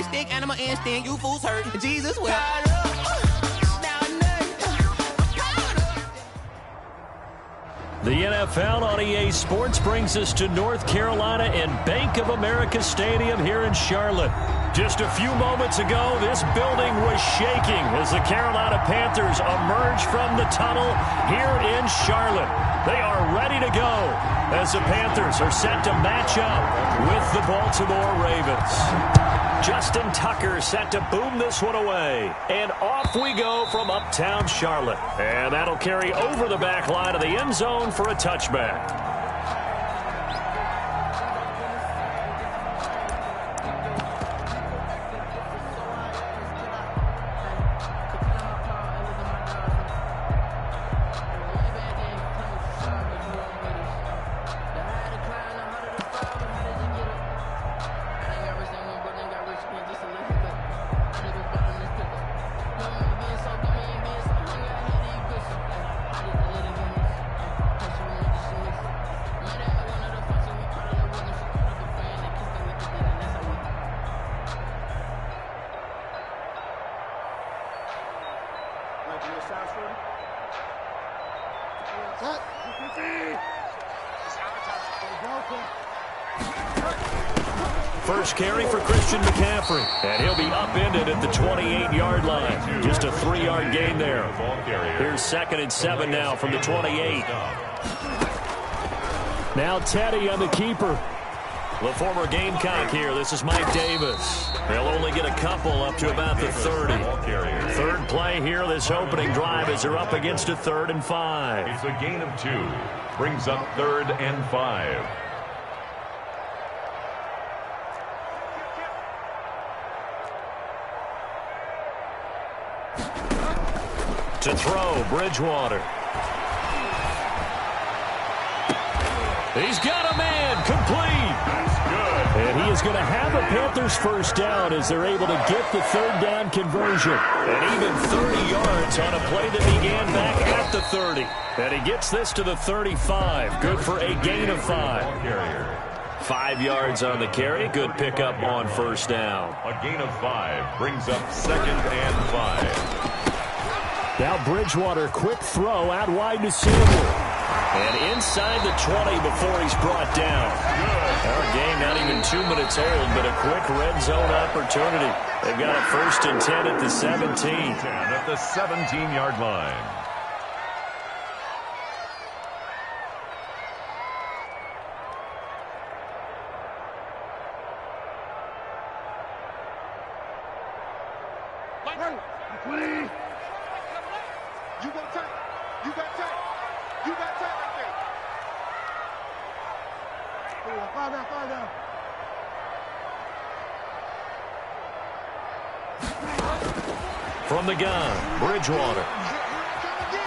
stick, animal instinct, you fools hurt. Jesus will. The NFL on EA Sports brings us to North Carolina and Bank of America Stadium here in Charlotte. Just a few moments ago, this building was shaking as the Carolina Panthers emerged from the tunnel here in Charlotte. They are ready to go as the Panthers are set to match up with the Baltimore Ravens. Justin Tucker set to boom this one away. And off we go from uptown Charlotte. And that'll carry over the back line of the end zone for a touchback. First carry for Christian McCaffrey, and he'll be upended at the 28-yard line. Just a 3-yard gain there. Here's 2nd and 7 now from the 28. Now Teddy on the keeper. The former Gamecock here. This is Mike Davis. They'll only get a couple up to about the 30. Third play here, this opening drive, as they're up against a 3rd and 5. It's a gain of 2. Brings up 3rd and 5. To throw, Bridgewater. He's got a man, complete. That's good. And he is going to have a Panthers first down as they're able to get the 3rd down conversion. And even 30 yards on a play that began back at the 30. And he gets this to the 35. Good for a gain of 5. 5 yards on the carry. Good pickup on first down. A gain of 5 brings up 2nd and 5. Now Bridgewater, quick throw out wide to Samuel. And inside the 20 before he's brought down. Our game not even 2 minutes old, but a quick red zone opportunity. They've got a 1st and 10 at the 17. 10 at the 17-yard line. From the gun, Bridgewater.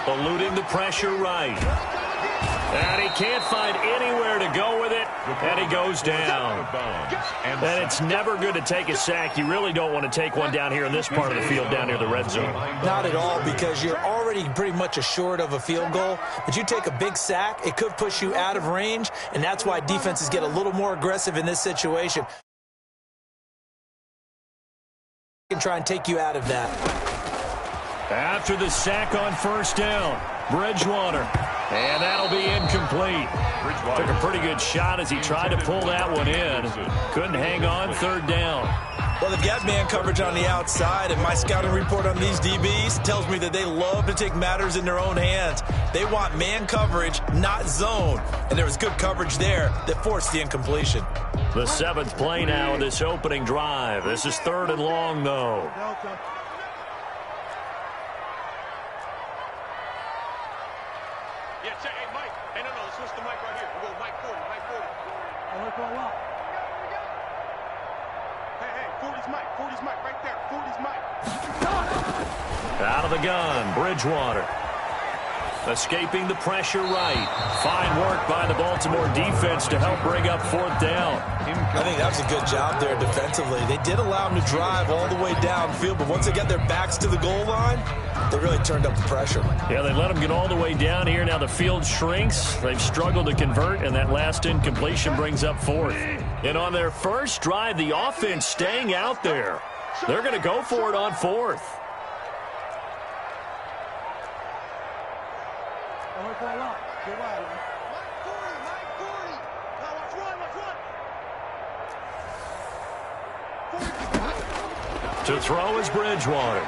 Eluding the pressure right. And he can't find anywhere to go with it. And he goes down. And it's never good to take a sack. You really don't want to take one down here in this part of the field, down near the red zone. Not at all, because you're already pretty much assured of a field goal. But you take a big sack, it could push you out of range. And that's why defenses get a little more aggressive in this situation. Can try and take you out of that. After the sack on first down, Bridgewater. And that'll be incomplete. Took a pretty good shot as he tried to pull that one in. Couldn't hang on, 3rd down. Well, they've got man coverage on the outside, and my scouting report on these DBs tells me that they love to take matters in their own hands. They want man coverage, not zone. And there was good coverage there that forced the incompletion. The 7th play now of this opening drive. This is 3rd and long, though. Hey, Mike. Hey, no, let's switch the mic right here. We'll go Mike 40, Mike 40. Hey, 40's Mike, 40's Mike, right there. 40's Mike. Out of the gun, Bridgewater. Escaping the pressure right. Fine work by the Baltimore defense to help bring up 4th down. I think that was a good job there defensively. They did allow them to drive all the way downfield, but once they got their backs to the goal line, they really turned up the pressure. Yeah, they let them get all the way down here. Now the field shrinks. They've struggled to convert, and that last incompletion brings up 4th. And on their first drive, the offense staying out there. They're going to go for it on 4th. To throw is Bridgewater.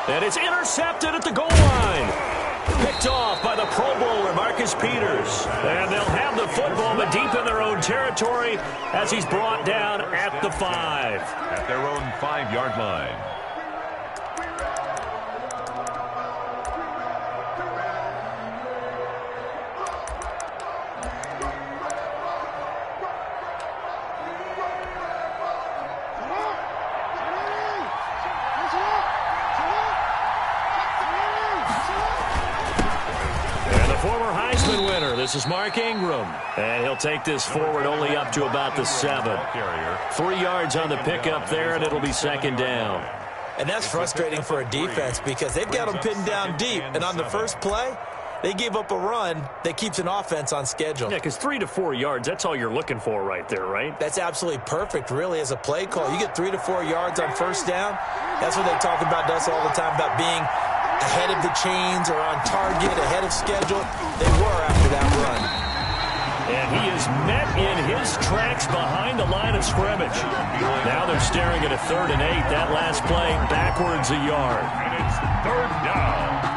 And it's intercepted at the goal line. Picked off by the Pro Bowler, Marcus Peters. And they'll have the football, but deep in their own territory as he's brought down at the 5. At their own 5-yard line. This is Mark Ingram, and he'll take this forward only up to about the 7. 3 yards on the pickup there, and it'll be 2nd down. And that's frustrating for a defense because they've got them pinned down deep, and on the first play, they gave up a run that keeps an offense on schedule. Yeah, because 3 to 4 yards, that's all you're looking for right there, right? That's absolutely perfect, really, as a play call. You get 3 to 4 yards on first down. That's what they talk about us all the time, about being ahead of the chains or on target, ahead of schedule. They were after that run. And he is met in his tracks behind the line of scrimmage. Now they're staring at a 3rd and 8. That last play backwards a yard. And it's 3rd down.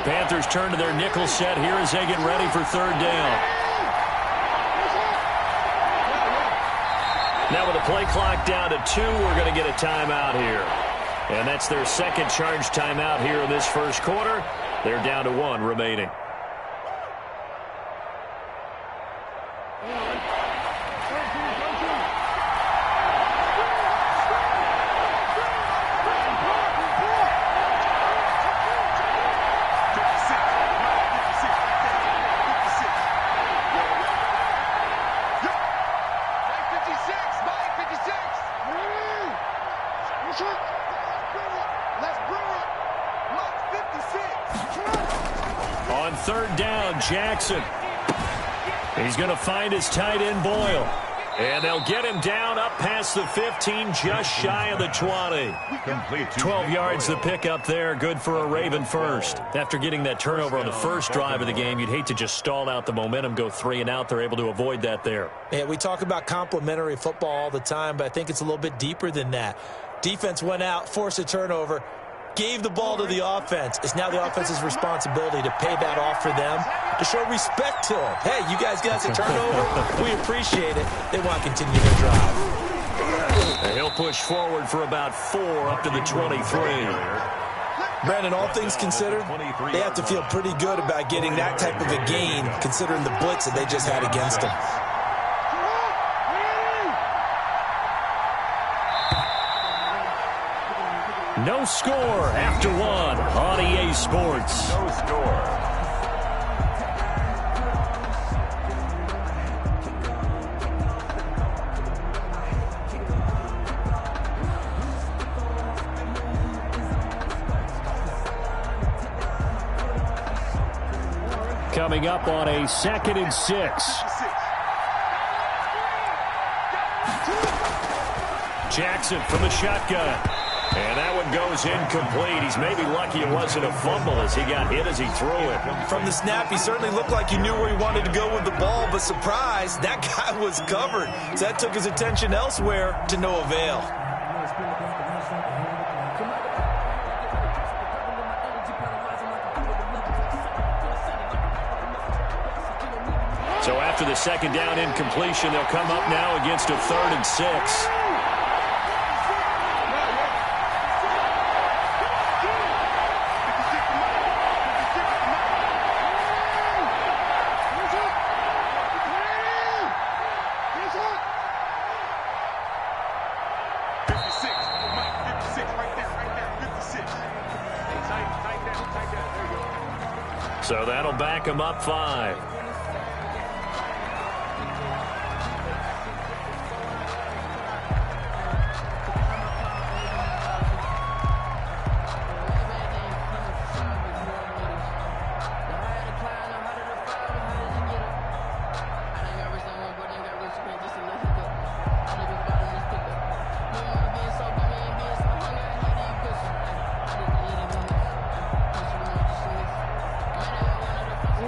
Panthers turn to their nickel set here as they get ready for 3rd down. Now with the play clock down to 2, we're going to get a timeout here. And that's their 2nd charge timeout here in this first quarter. They're down to 1 remaining. On 3rd down, Jackson. He's going to find his tight end, Boyle. And they'll get him down up past the 15, just shy of the 20. 12 yards the pickup there, good for a Raven first. After getting that turnover on the first drive of the game, you'd hate to just stall out the momentum, go 3 and out. They're able to avoid that there. Yeah, we talk about complementary football all the time, but I think it's a little bit deeper than that. Defense went out, forced a turnover, gave the ball to the offense. It's now the offense's responsibility to pay that off for them, to show respect to them. Hey, you guys got us a turnover. We appreciate it. They want to continue their drive. And he'll push forward for about 4 up to the 23. Brandon, all things considered, they have to feel pretty good about getting that type of a gain, considering the blitz that they just had against them. No score after 1 on EA Sports. No score. Coming up on a 2nd and 6. Jackson from the shotgun. And that one goes incomplete. He's maybe lucky it wasn't a fumble as he got hit as he threw it. From the snap, he certainly looked like he knew where he wanted to go with the ball, but surprise, that guy was covered. So that took his attention elsewhere to no avail. So after the second down incompletion, they'll come up now against a 3rd and 6. So that'll back them up 5.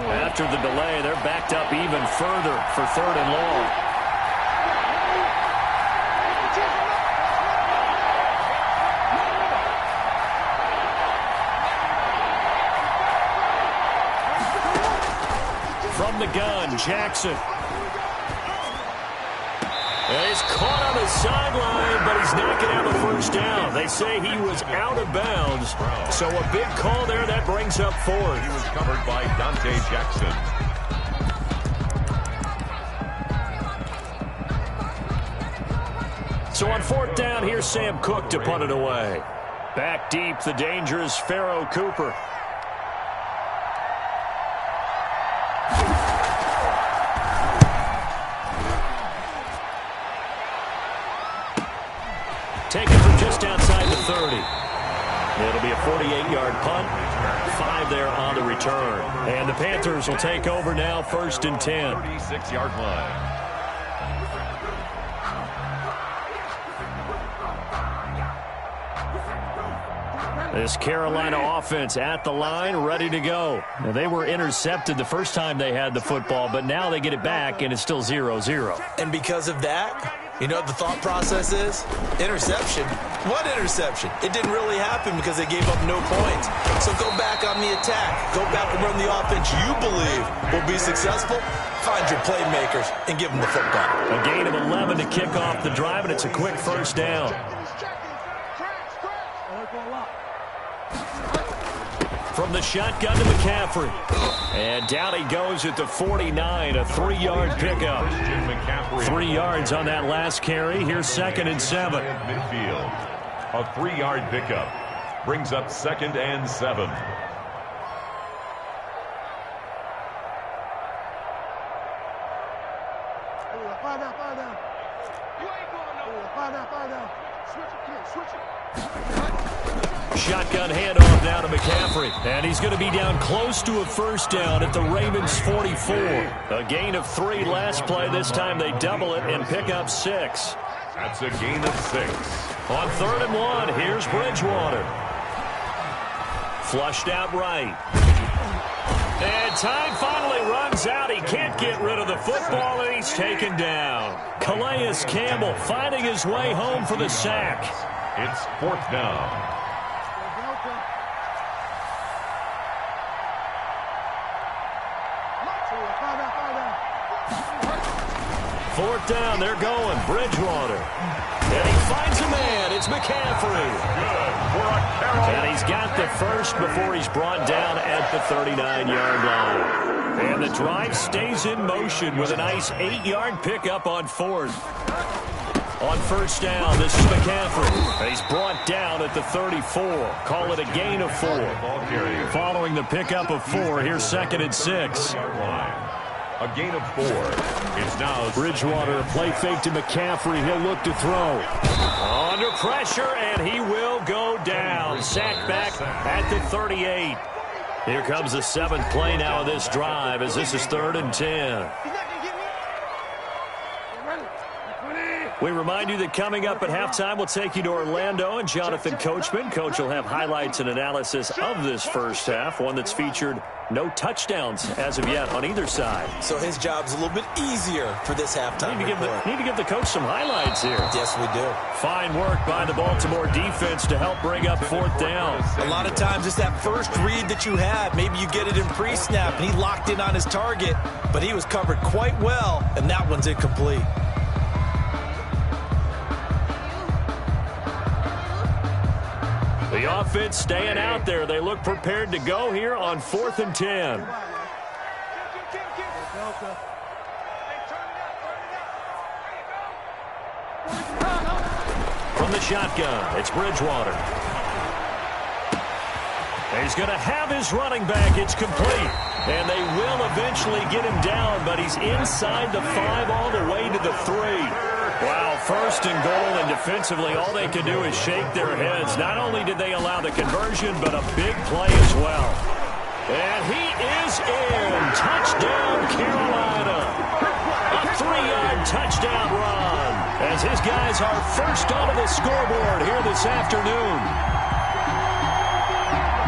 After the delay, they're backed up even further for 3rd and long. From the gun, Jackson. And he's caught on the sideline, but he's not going to have a first down. They say he was out of bounds. So a big call there that brings up 4th. He was covered by Dante Jackson. So on 4th down, here's Sam Cook to punt it away. Back deep, the dangerous Pharaoh Cooper. Taken from just outside the 30. It'll be a 48-yard punt. 5 there on the return. And the Panthers will take over now, 1st and 10. 36-yard line. This Carolina offense at the line, ready to go. Now, they were intercepted the first time they had the football, but now they get it back, and it's still 0-0. And because of that, you know what the thought process is? Interception. What interception? It didn't really happen because they gave up no points. So go back on the attack. Go back and run the offense you believe will be successful. Find your playmakers and give them the football. A gain of 11 to kick off the drive, and it's a quick first down. From the shotgun to McCaffrey. And down he goes at the 49, a 3-yard pickup. 3 yards on that last carry. Here's 2nd and 7. Midfield. A 3-yard pickup. Brings up 2nd and 7. Shotgun handoff now to McCaffrey. And he's going to be down close to a first down at the Ravens' 44. A gain of 3 last play. This time they double it and pick up 6. That's a gain of 6. On 3rd and 1, here's Bridgewater. Flushed out right. And time finally runs out. He can't get rid of the football, and he's taken down. Calais Campbell finding his way home for the sack. It's 4th down. Fourth down, they're going. Bridgewater. And he finds a man. It's McCaffrey. And he's got the first before he's brought down at the 39-yard line. And the drive stays in motion with a nice 8-yard pickup on 4th. On first down, this is McCaffrey. He's brought down at the 34. Call it a gain of 4. Following the pickup of 4, here's 2nd and 6. A gain of 4. It's now Bridgewater, a play fake to McCaffrey. He'll look to throw. Under pressure, and he will go down. Sacked back at the 38. Here comes the 7th play now of this drive as this is 3rd and 10. We remind you that coming up at halftime, we'll take you to Orlando and Jonathan Coachman. Coach will have highlights and analysis of this first half, one that's featured no touchdowns as of yet on either side. So his job's a little bit easier for this halftime report. Need to give the coach some highlights here. Yes, we do. Fine work by the Baltimore defense to help bring up fourth down. A lot of times it's that first read that you have. Maybe you get it in pre-snap, and he locked in on his target, but he was covered quite well, and that one's incomplete. The offense staying out there. They look prepared to go here on 4th and 10. From the shotgun, it's Bridgewater. He's going to have his running back. It's complete. And they will eventually get him down, but he's inside the 5 all the way to the 3. Wow, 1st and goal, and defensively all they can do is shake their heads. Not only did they allow the conversion, but a big play as well. And he is in. Touchdown, Carolina. A 3-yard touchdown run as his guys are first onto the scoreboard here this afternoon.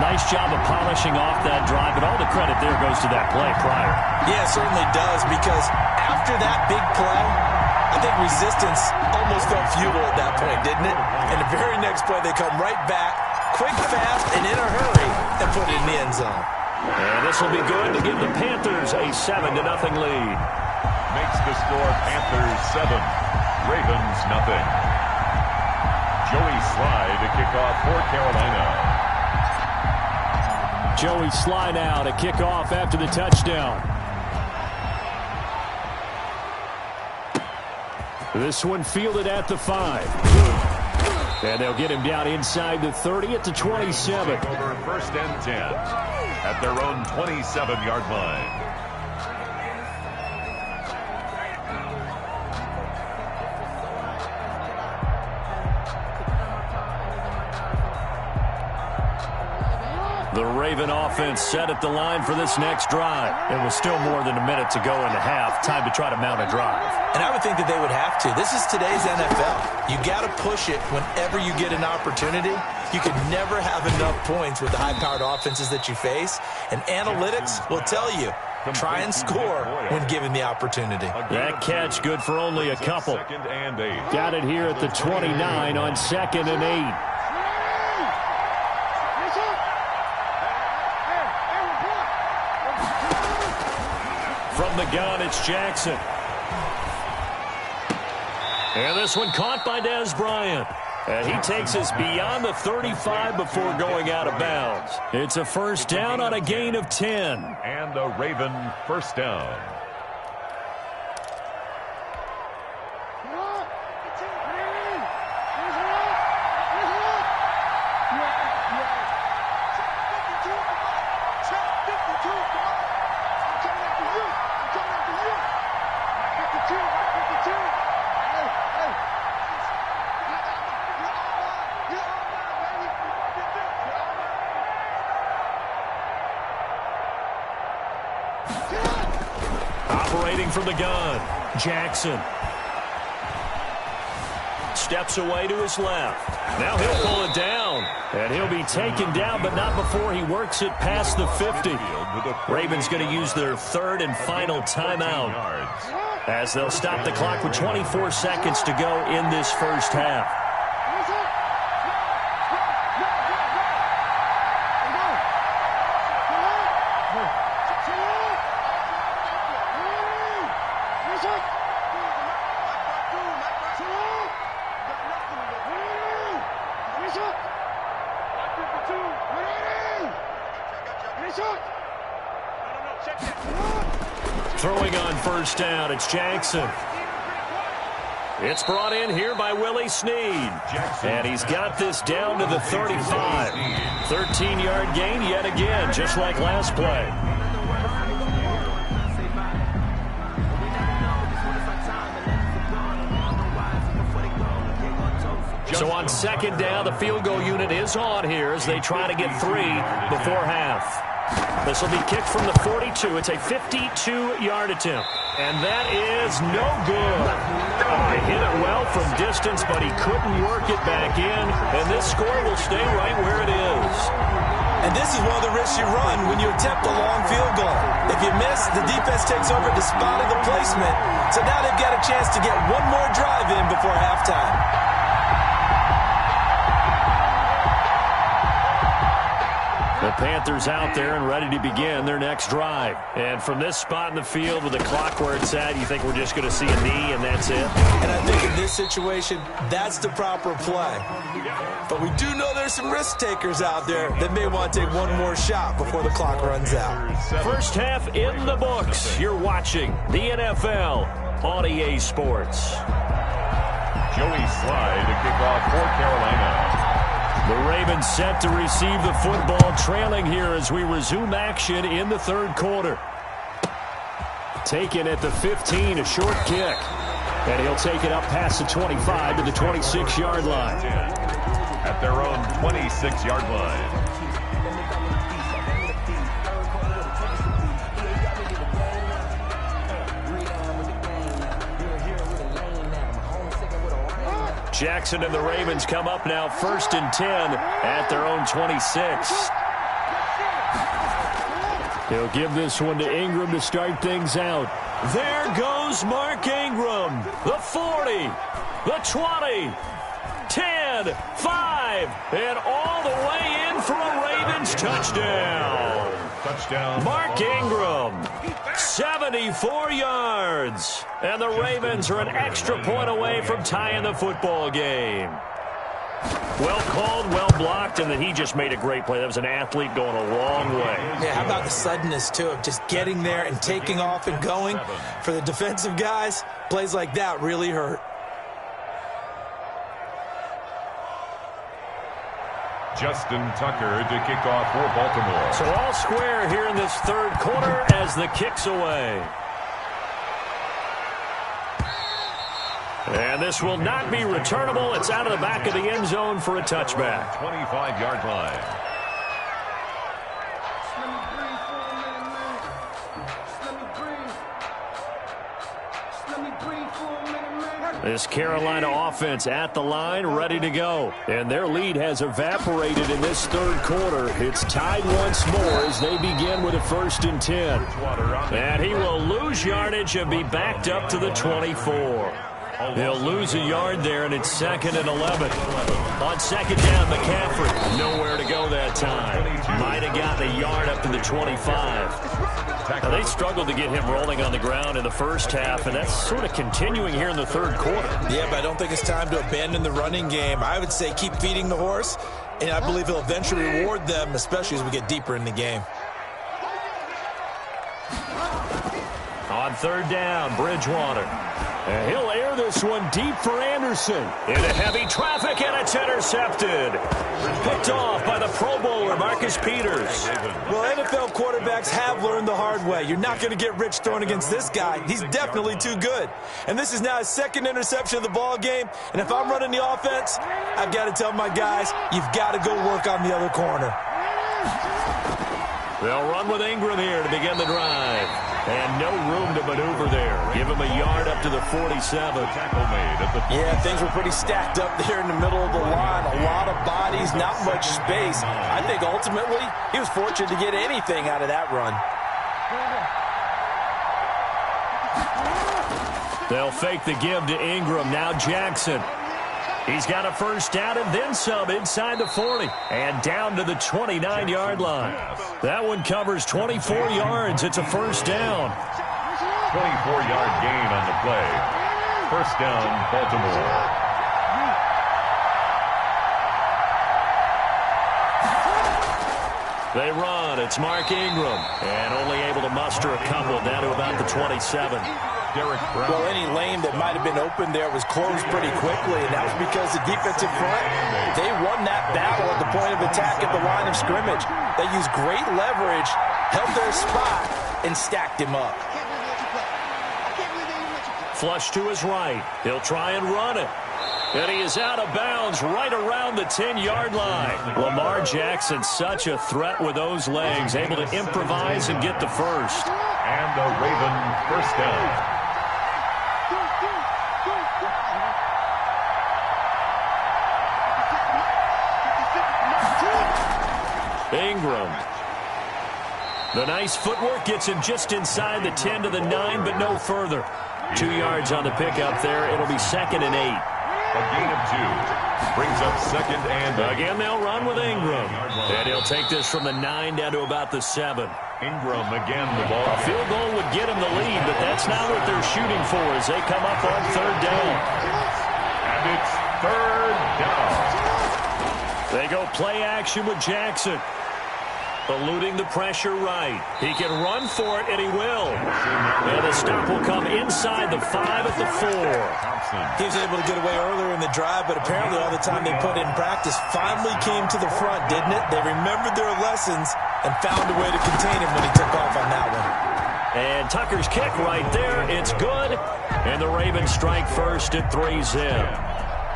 Nice job of polishing off that drive, but all the credit there goes to that play prior. Yeah, it certainly does, because after that big play, I think resistance almost felt futile at that point, didn't it? And the very next play, they come right back, quick, fast, and in a hurry, and put it in the end zone. And this will be good to give the Panthers a 7-0 lead. Makes the score Panthers 7, Ravens nothing. Joey Slye to kick off for Carolina. Joey Slye now to kick off after the touchdown. This one fielded at the 5. And they'll get him down inside the 30 at the 27. Over 1st and 10 at their own 27-yard line. The Raven offense set at the line for this next drive. It was still more than a minute to go in the half. Time to try to mount a drive. And I would think that they would have to. This is today's NFL. You got to push it whenever you get an opportunity. You could never have enough points with the high-powered offenses that you face. And analytics will tell you, try and score when given the opportunity. That catch good for only a couple. Got it here at the 29 on 2nd and 8. From the gun, it's Jackson. And this one caught by Des Bryant. And he takes us beyond the 35 before going out of bounds. It's a first down on a gain of 10. And a Raven first down. Operating from the gun, Jackson. Steps away to his left. Now he'll pull it down. And he'll be taken down, but not before he works it past the 50. Ravens going to use their 3rd and final timeout as they'll stop the clock with 24 seconds to go in this first half. Throwing on first down, it's Jackson. It's brought in here by Willie Snead. And he's got this down to the 35. 13-yard gain yet again, just like last play. So on 2nd down, the field goal unit is on here as they try to get 3 before half. This will be kicked from the 42. It's a 52-yard attempt. And that is no good. He hit it well from distance, but he couldn't work it back in. And this score will stay right where it is. And this is one of the risks you run when you attempt a long field goal. If you miss, the defense takes over despite the placement. So now they've got a chance to get one more drive in before halftime. The Panthers out there and ready to begin their next drive. And from this spot in the field with the clock where it's at, you think we're just going to see a knee and that's it? And I think in this situation, that's the proper play. But we do know there's some risk takers out there that may want to take one more shot before the clock runs out. First half in the books. You're watching the NFL on EA Sports. Joey Slye to kick off for Carolina. The Ravens set to receive the football, trailing here as we resume action in the third quarter. Taken at the 15, a short kick. And he'll take it up past the 25 to the 26-yard line. At their own 26-yard line. Jackson and the Ravens come up now 1st and 10 at their own 26. He'll give this one to Ingram to start things out. There goes Mark Ingram. The 40, the 20, 10, 5, and all the way in for a Ravens touchdown. Touchdown. Mark Ingram, 74 yards. And the Ravens are an extra point away from tying the football game. Well called, well blocked, and then he just made a great play. That was an athlete going a long way. Yeah, how about the suddenness, too, of just getting there and taking off and going? For the defensive guys, plays like that really hurt. Justin Tucker to kick off for Baltimore. So all square here in this third quarter as the kick's away. And this will not be returnable. It's out of the back of the end zone for a touchback. 25-yard line. This Carolina offense at the line, ready to go. And their lead has evaporated in this third quarter. It's tied once more as they begin with a 1st and 10. And he will lose yardage and be backed up to the 24. He'll lose a yard there, and it's 2nd and 11. On 2nd down, McCaffrey. Nowhere to go that time. Might have gotten a yard up to the 25. Now, they struggled to get him rolling on the ground in the first half, and that's sort of continuing here in the third quarter. Yeah, but I don't think it's time to abandon the running game. I would say keep feeding the horse, and I believe he'll eventually reward them, especially as we get deeper in the game. On 3rd down, Bridgewater. And he'll air this one deep for Anderson. Into heavy traffic, and it's intercepted. Picked off by the Pro Bowler, Marcus Peters. Well, NFL quarterbacks have learned the hard way. You're not going to get rich throwing against this guy. He's definitely too good. And this is now his 2nd interception of the ball game. And if I'm running the offense, I've got to tell my guys, you've got to go work on the other corner. They'll run with Ingram here to begin the drive. And no room to maneuver there. Give him a yard up to the 47. Tackle made at the 47. Yeah, things were pretty stacked up there in the middle of the line. A lot of bodies, not much space. I think ultimately he was fortunate to get anything out of that run. They'll fake the give to Ingram. Now Jackson. He's got a 1st down and then some inside the 40. And down to the 29-yard line. That one covers 24 yards. It's a 1st down. 24-yard gain on the play. 1st down, Baltimore. They run. It's Mark Ingram. And only able to muster a couple down to about the 27. Well, any lane that might have been open there was closed pretty quickly, and that was because the defensive front, they won that battle at the point of attack at the line of scrimmage. They used great leverage, held their spot, and stacked him up. Flush to his right. He'll try and run it. And he is out of bounds right around the 10-yard line. Lamar Jackson, such a threat with those legs, able to improvise and get the first. And the Raven first down. Ingram. The nice footwork gets him just inside the 10 to the 9, but no further. 2 yards on the pickup there. It'll be 2nd and 8. A gain of 2. Brings up 2nd and 8. Again, they'll run with Ingram. And he'll take this from the 9 down to about the 7. Ingram again the ball. A field goal would get him the lead, but that's not what they're shooting for as they come up on 3rd down. And it's 3rd down. They go play action with Jackson. Eluding the pressure right. He can run for it, and he will. And the stop will come inside the 5 at the 4. He was able to get away earlier in the drive, but apparently all the time they put in practice finally came to the front, didn't it? They remembered their lessons and found a way to contain him when he took off on that one. And Tucker's kick right there. It's good. And the Ravens strike first at 3-zip.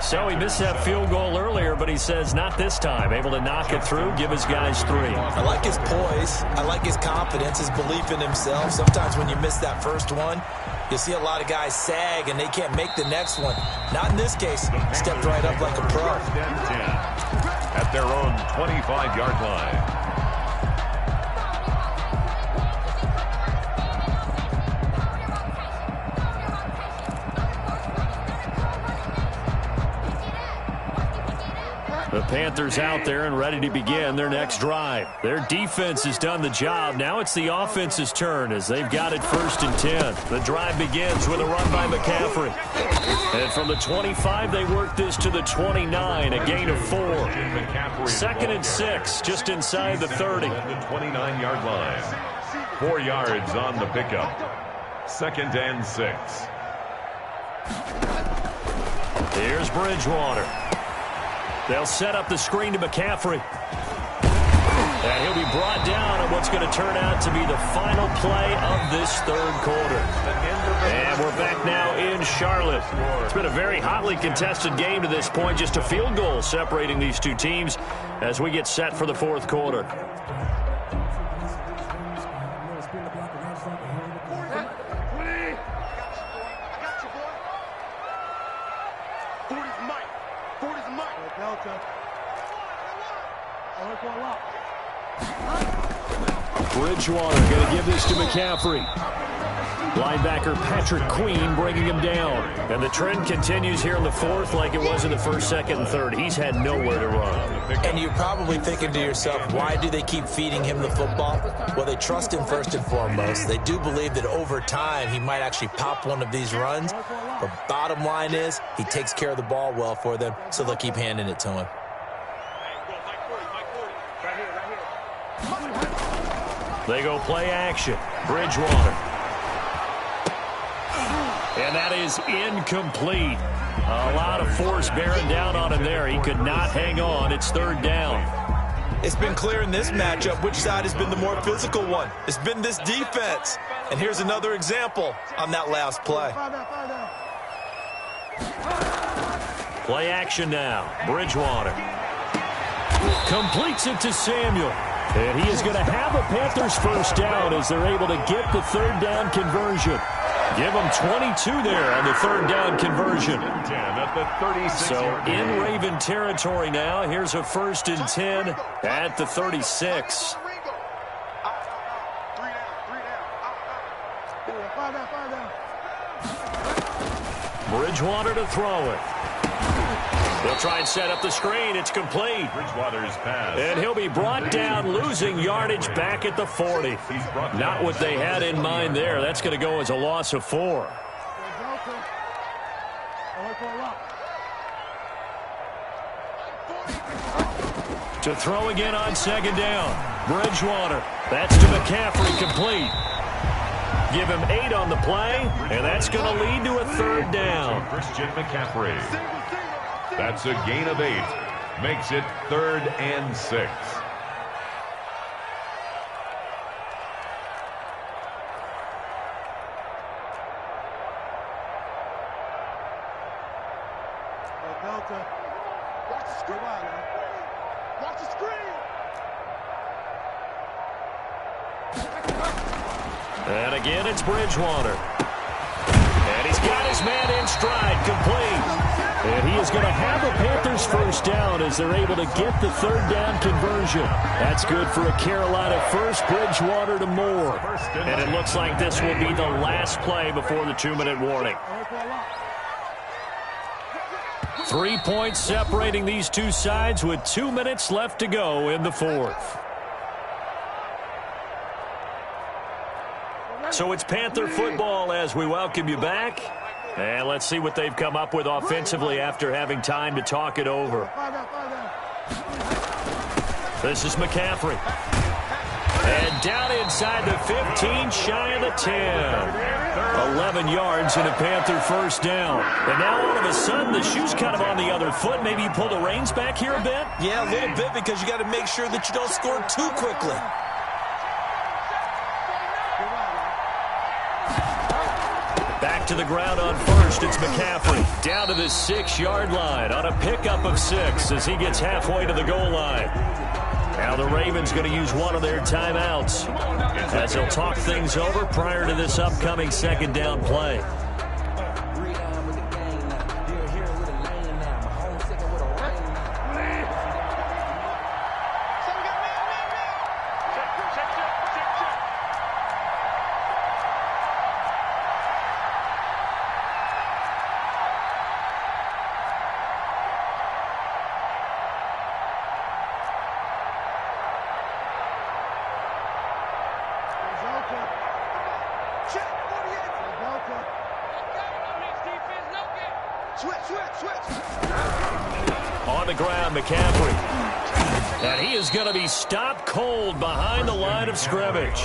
So he missed that field goal earlier, but he says not this time. Able to knock it through, give his guys 3. I like his poise. I like his confidence, his belief in himself. Sometimes when you miss that first one, you see a lot of guys sag and they can't make the next one. Not in this case. Stepped right up like a pro. At their own 25-yard line. The Panthers out there and ready to begin their next drive. Their defense has done the job. Now it's the offense's turn as they've got it 1st and 10. The drive begins with a run by McCaffrey. And from the 25, they work this to the 29, a gain of 4. 2nd and 6, just inside the 30. The 29-yard line. 4 yards on the pickup. 2nd and 6. Here's Bridgewater. They'll set up the screen to McCaffrey. And he'll be brought down on what's going to turn out to be the final play of this 3rd quarter. And we're back now in Charlotte. It's been a very hotly contested game to this point. Just a field goal separating these two teams as we get set for the 4th quarter. Bridgewater going to give this to McCaffrey. Linebacker Patrick Queen bringing him down. And the trend continues here in the 4th like it was in the 1st, 2nd, and 3rd. He's had nowhere to run. And you're probably thinking to yourself, why do they keep feeding him the football? Well, they trust him first and foremost. They do believe that over time he might actually pop one of these runs. But bottom line is he takes care of the ball well for them, so they'll keep handing it to him. They go play action. Bridgewater. And that is incomplete. A lot of force bearing down on him there. He could not hang on. It's 3rd down. It's been clear in this matchup which side has been the more physical one. It's been this defense. And here's another example on that last play. Play action now. Bridgewater. Completes it to Samuel. And he is going to have a Panthers first down as they're able to get the 3rd down conversion. Give them 22 there on the 3rd down conversion. So in Raven territory now. Here's a 1st and 10 at the 36. Bridgewater to throw it. They'll try and set up the screen. It's complete. Bridgewater's pass. And he'll be brought down, losing yardage back at the 40. Not what they had in mind there. That's going to go as a loss of 4. To throw again on 2nd down. Bridgewater. That's to McCaffrey, complete. Give him 8 on the play, and that's going to lead to a 3rd down. Christian McCaffrey. That's a gain of 8. Makes it 3rd and 6. Delta. Watch the screen. Watch the screen. And again, it's Bridgewater. And he's got his man in stride, complete. And he is going to have the Panthers first down as they're able to get the third down conversion. That's good for a Carolina first, Bridgewater to Moore. And it looks like this will be the last play before the 2-minute warning. 3 points separating these two sides with 2 minutes left to go in the fourth. So it's Panther football as we welcome you back. And let's see what they've come up with offensively after having time to talk it over. This is McCaffrey. And down inside the 15, shy of the 10. 11 yards and a Panther first down. And now all of a sudden the shoe's kind of on the other foot. Maybe you pull the reins back here a bit? Yeah, a little bit because you got to make sure that you don't score too quickly. Back to the ground on first. It's McCaffrey down to the 6-yard line on a pickup of 6 as he gets halfway to the goal line. Now the Ravens going to use one of their timeouts as they'll talk things over prior to this upcoming second down play. On the ground, McCaffrey. And he is going to be stopped cold behind the line of scrimmage.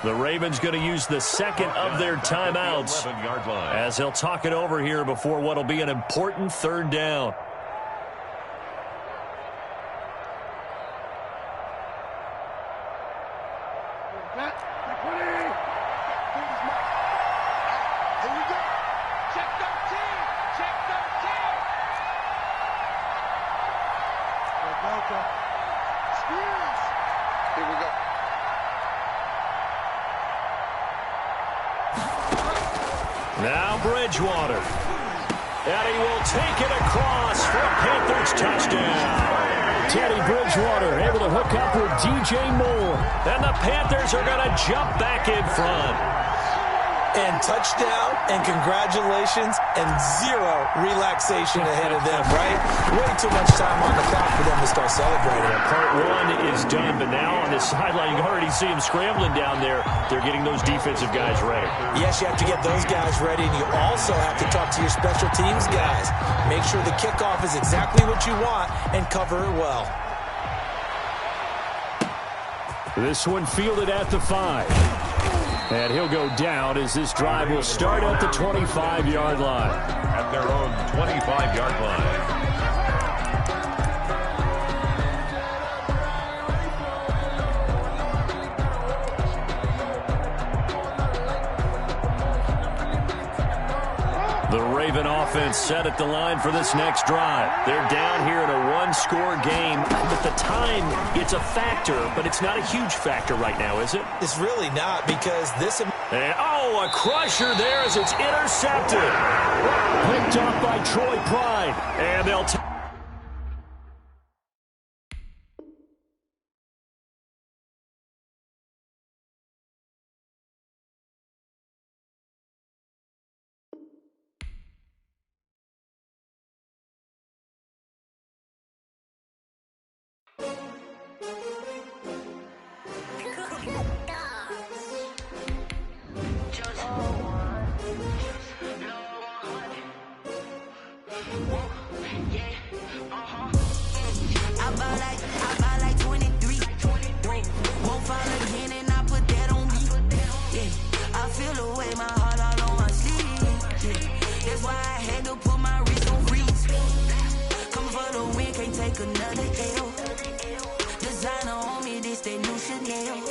The Ravens going to use the second of their timeouts as they'll talk it over here before what will be an important third down. Now Bridgewater. And he will take it across for a Panthers touchdown. Teddy Bridgewater able to hook up with DJ Moore. And the Panthers are going to jump back in front. And touchdown, and congratulations, and zero relaxation ahead of them, right? Way too much time on the clock for them to start celebrating. Part one is done, but now on the sideline, you can already see them scrambling down there. They're getting those defensive guys ready. Yes, you have to get those guys ready, and you also have to talk to your special teams guys. Make sure the kickoff is exactly what you want and cover it well. This one fielded at the 5. And he'll go down as this drive will start at the 25-yard line. At their own 25-yard line. The Raven offense set at the line for this next drive. They're down here in a one-score game. But the time, it's a factor, but it's not a huge factor right now, is it? It's really not because this... And, oh, a crusher there as it's intercepted. Picked up by Troy Pride. And they'll... I buy like 23. Won't fall again and I put that on me. Yeah, I feel the way, my heart all on my sleeve. Yeah, that's why I had to put my wrist on freeze. Coming for the win, can't take another L. Designer on me, this that new Chanel.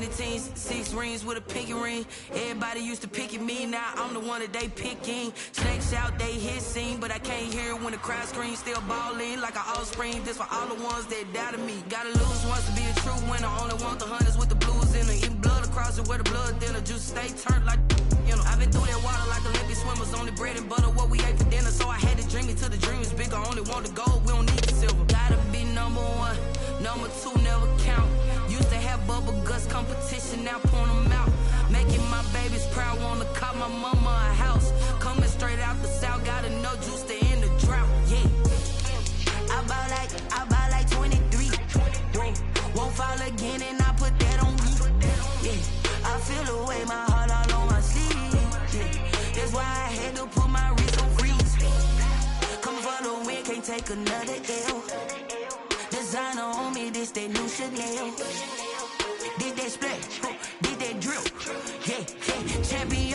many teams, 6 rings with a pinky ring. Everybody used to pick at me, now I'm the one that they picking. Snakes out, they hit scene, but I can't hear it when the crowd screams. Still ballin' like an offspring, this for all the ones that doubted me. Gotta lose once to be a true winner, only want the hunters with the blues in it. Eating blood across it where the blood dinner, juice stay turned like, you know. I've been through that water like Olympic swimmers, only bread and butter, what we ate for dinner. So I had to dream it till the dream is bigger, only want the gold, we don't need the silver. Gotta be number 1, number 2 never count. Used to have bubble guts competition, now point them out. Making my babies proud, wanna call my mama a house. Coming straight out the south, gotta know juice to end the drought, yeah. I bought like 23, won't fall again and I put that on me, yeah. I feel the way, my heart all on my sleeve, yeah. That's why I had to put my wrist on freeze. Come for the win, can't take another L. Designer on me, this that new Chanel. Did that splash, did that drill, yeah, champion,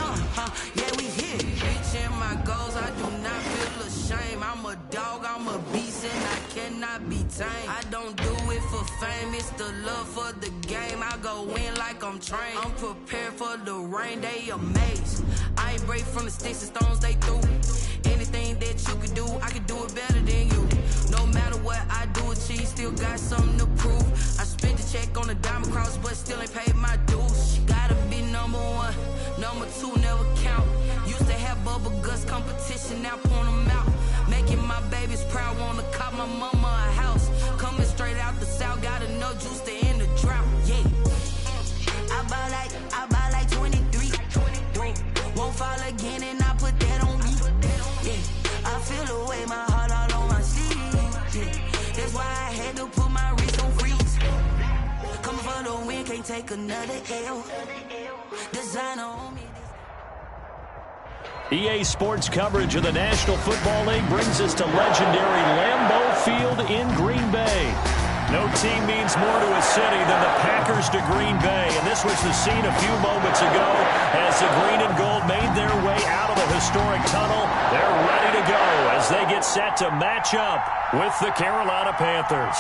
yeah, we here. Reaching my goals, I do not feel ashamed. I'm a dog, I'm a beast, and I cannot be tamed. I don't do it for fame, it's the love for the game. I go in like I'm trained. I'm prepared for the rain, they amazed. I ain't break from the sticks and stones they threw. Anything that you could do, I could do it better than you. No matter what I do achieve, still got something to prove. I spent the check on the diamond cross, but still ain't paid my dues. Gotta be number 1, number 2 never count. Used to have bubble guts competition, now point them out. Making my babies proud, wanna call my mama a house. Coming straight out the south, gotta know juice to end the drought, yeah. I bought like 23, won't fall again and I put that on me, yeah. I feel the way, my heart all on my sleeve, yeah. That's why I had to put my wrist on freeze. Coming for the win, can't take another L. Designer on me. EA Sports coverage of the National Football League brings us to legendary Lambeau Field in Green Bay. No team means more to a city than the Packers to Green Bay, and this was the scene a few moments ago as the green and gold made their way out of the historic tunnel. They're ready to go as they get set to match up with the Carolina Panthers.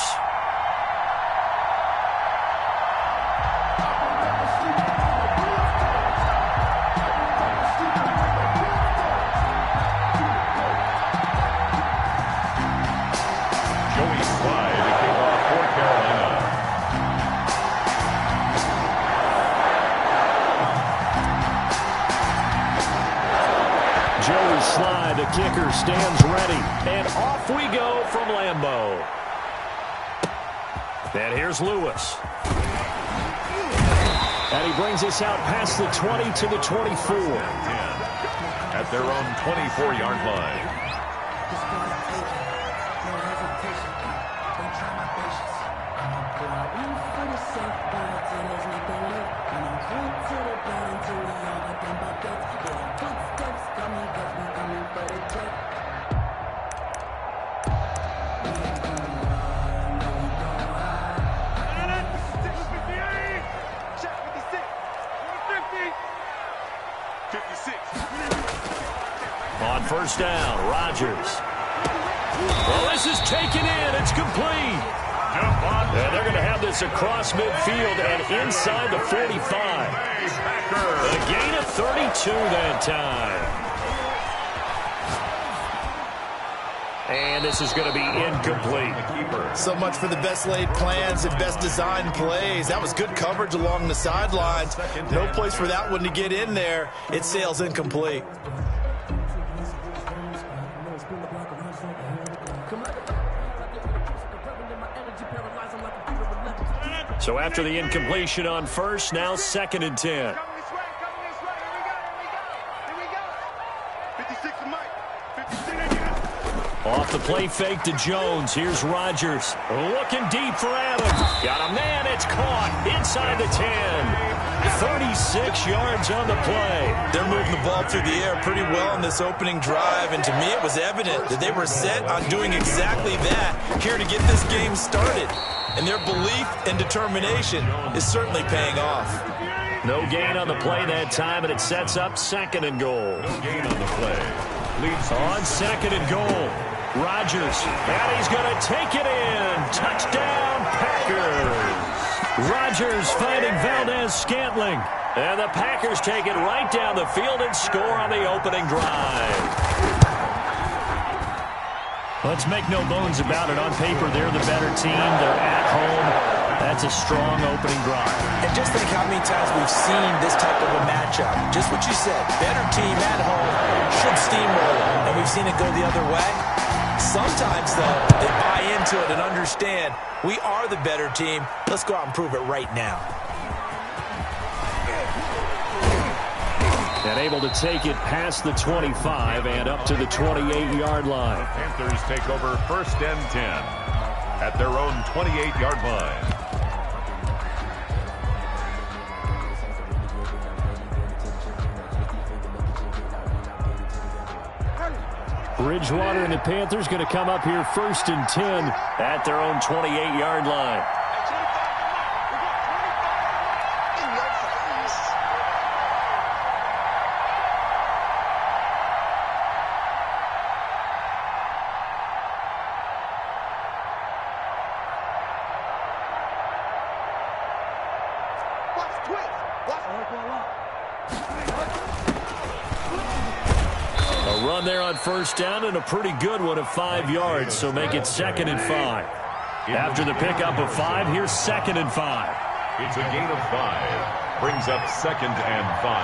The kicker stands ready, and off we go from Lambeau. And here's Lewis. And he brings us out past the 20 to the 24. At their own 24-yard line. On first down, Rodgers. Well, this is taken in. It's complete. And they're going to have this across midfield and inside the 45. A gain of 32 that time. And this is going to be incomplete. So much for the best laid plans and best designed plays. That was good coverage along the sidelines. No place for that one to get in there. It sails incomplete. So after the incompletion on first, now 2nd and 10. Off the play fake to Jones. Here's Rodgers. Looking deep for Adams. Got a man. It's caught inside the 10. 36 yards on the play. They're moving the ball through the air pretty well in this opening drive, and to me it was evident that they were set on doing exactly that here to get this game started. And their belief and determination is certainly paying off. No gain on the play that time, and it sets up 2nd and goal. No gain on the play. Leads on 2nd and goal. Rodgers, and he's going to take it in. Touchdown, Packers. Rodgers finding Valdez-Scantling. And the Packers take it right down the field and score on the opening drive. Let's make no bones about it. On paper, they're the better team. They're at home. That's a strong opening drive. And just think how many times we've seen this type of a matchup. Just what you said. Better team at home should steamroll them. And we've seen it go the other way. Sometimes, though, they buy into it and understand we are the better team. Let's go out and prove it right now. And able to take it past the 25 and up to the 28-yard line. The Panthers take over 1st and 10 at their own 28-yard line. Bridgewater and the Panthers going to come up here 1st and 10 at their own 28-yard line. A run there on 1st down and a pretty good one of 5 yards, so make it 2nd and 5. After the pickup of 5, here's 2nd and 5. It's a gain of 5. Brings up 2nd and 5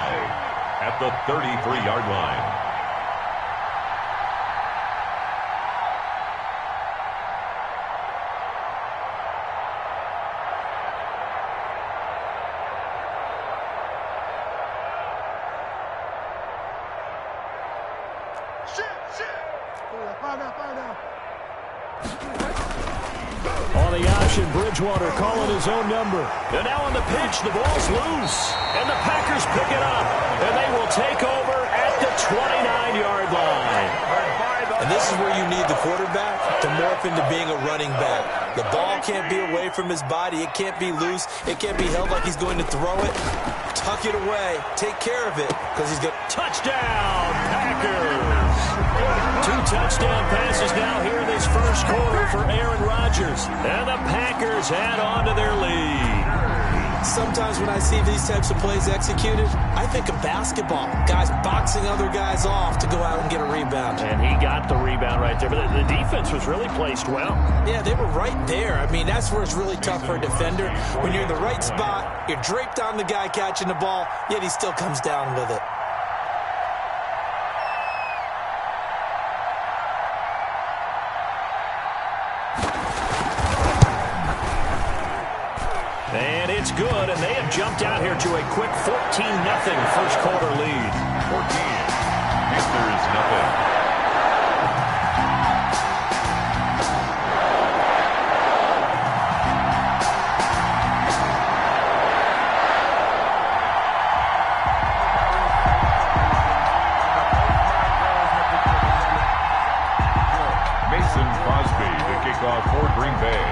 at the 33-yard line. On the option, Bridgewater calling his own number. And now on the pitch, the ball's loose. And the Packers pick it up. And they will take over at the 29-yard line. And this is where you need the quarterback to morph into being a running back. The ball can't be away from his body. It can't be loose. It can't be held like he's going to throw it. Tuck it away. Take care of it because he's got touchdown, Packers. 2 touchdown passes now here in this first quarter for Aaron Rodgers. And the Packers add on to their lead. Sometimes when I see these types of plays executed, I think of basketball. Guys boxing other guys off to go out and get a rebound. And he got the rebound right there. But the defense was really placed well. Yeah, they were right there. I mean, that's where it's really tough for a defender. When you're in the right spot, you're draped on the guy catching the ball, yet he still comes down with it. And it's good, and they have jumped out here to a quick 14-0 first quarter lead. 14. Panthers nothing. Mason Crosby to kick off for Green Bay.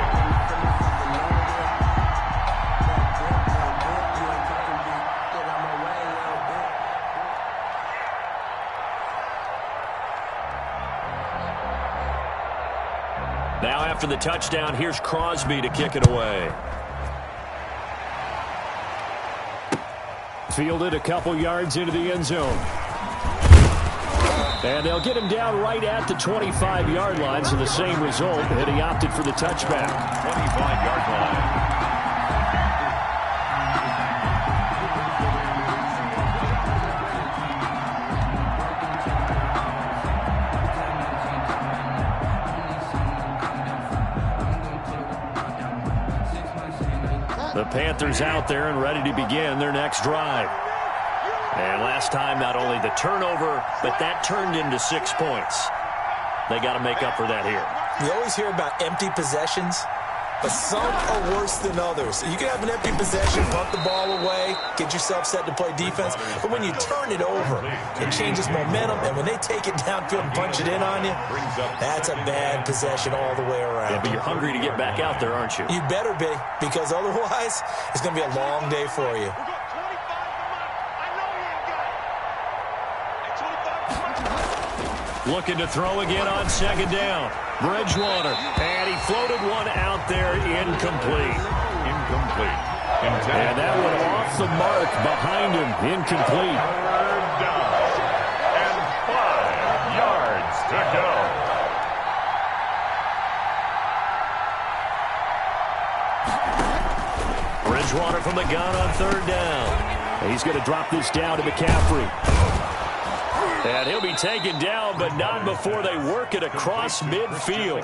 Now after the touchdown, here's Crosby to kick it away. Fielded a couple yards into the end zone. And they'll get him down right at the 25-yard line, so the same result, and he opted for the touchback. 25-yard line. The Panthers out there and ready to begin their next drive. And last time, not only the turnover, but that turned into 6 points. They got to make up for that here. You always hear about empty possessions, but some are worse than others. You can have an empty possession, punt the ball away, get yourself set to play defense, but when you turn it over, it changes momentum, and when they take it downfield and punch it in on you, that's a bad possession all the way around. Yeah, but you're hungry to get back out there, aren't you? You better be, because otherwise, it's going to be a long day for you. Looking to throw again on 2nd down. Bridgewater, and he floated one out there incomplete. Incomplete. And that one off the mark behind him, incomplete. Third down and 5 yards to go. Bridgewater from the gun on third down. He's going to drop this down to McCaffrey. And he'll be taken down, but not before they work it across midfield.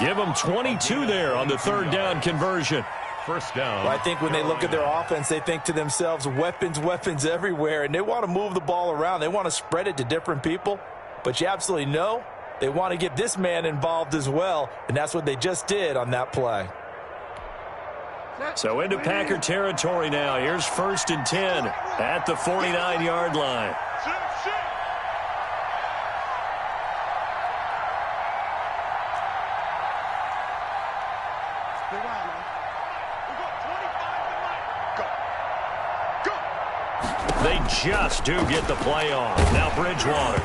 Give them 22 there on the third down conversion. First down. Well, I think when they look at their offense, they think to themselves, weapons everywhere, and they want to move the ball around. They want to spread it to different people, but you absolutely know they want to get this man involved as well, and that's what they just did on that play. So into Packer territory now. Here's 1st and 10 at the 49-yard line. They just do get the play off. Now Bridgewater.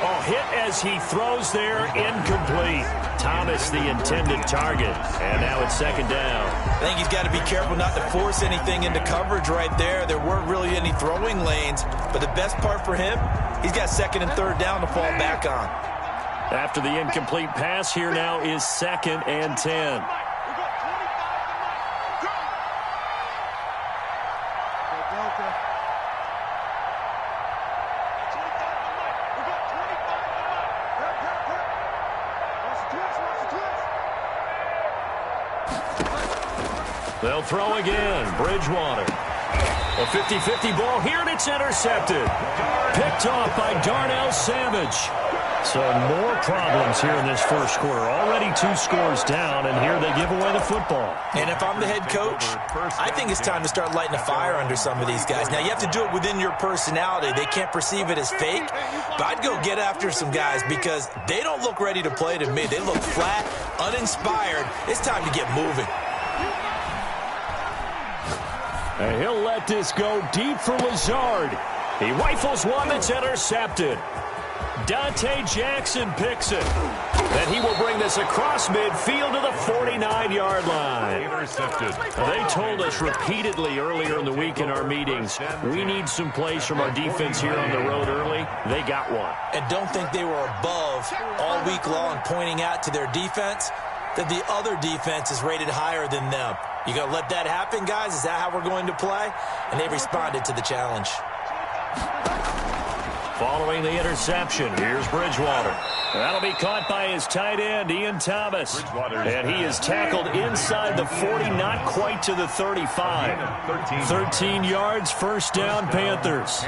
Oh, hit as he throws there, incomplete. Thomas, the intended target. And now it's 2nd down. I think he's got to be careful not to force anything into coverage right there. There weren't really any throwing lanes, but the best part for him, he's got 2nd and 3rd down to fall back on. After the incomplete pass, here now is 2nd and 10. They'll throw again. Bridgewater. A 50-50 ball here, and it's intercepted. Picked off by Darnell Savage. So more problems here in this first quarter. Already 2 scores down, and here they give away the football. And if I'm the head coach, I think it's time to start lighting a fire under some of these guys. Now, you have to do it within your personality. They can't perceive it as fake, but I'd go get after some guys because they don't look ready to play to me. They look flat, uninspired. It's time to get moving. And he'll let this go deep for Lazard. He rifles one that's intercepted. Dante Jackson picks it. And he will bring this across midfield to the 49-yard line. Intercepted. They told us repeatedly earlier in the week in our meetings, we need some plays from our defense here on the road early. They got one. And don't think they were above all week long pointing out to their defense that the other defense is rated higher than them. You going to let that happen, guys? Is that how we're going to play? And they responded to the challenge. Following the interception, here's Bridgewater. That'll be caught by his tight end, Ian Thomas. And he is tackled inside the 40, not quite to the 35. 13 yards, 1st down, Panthers.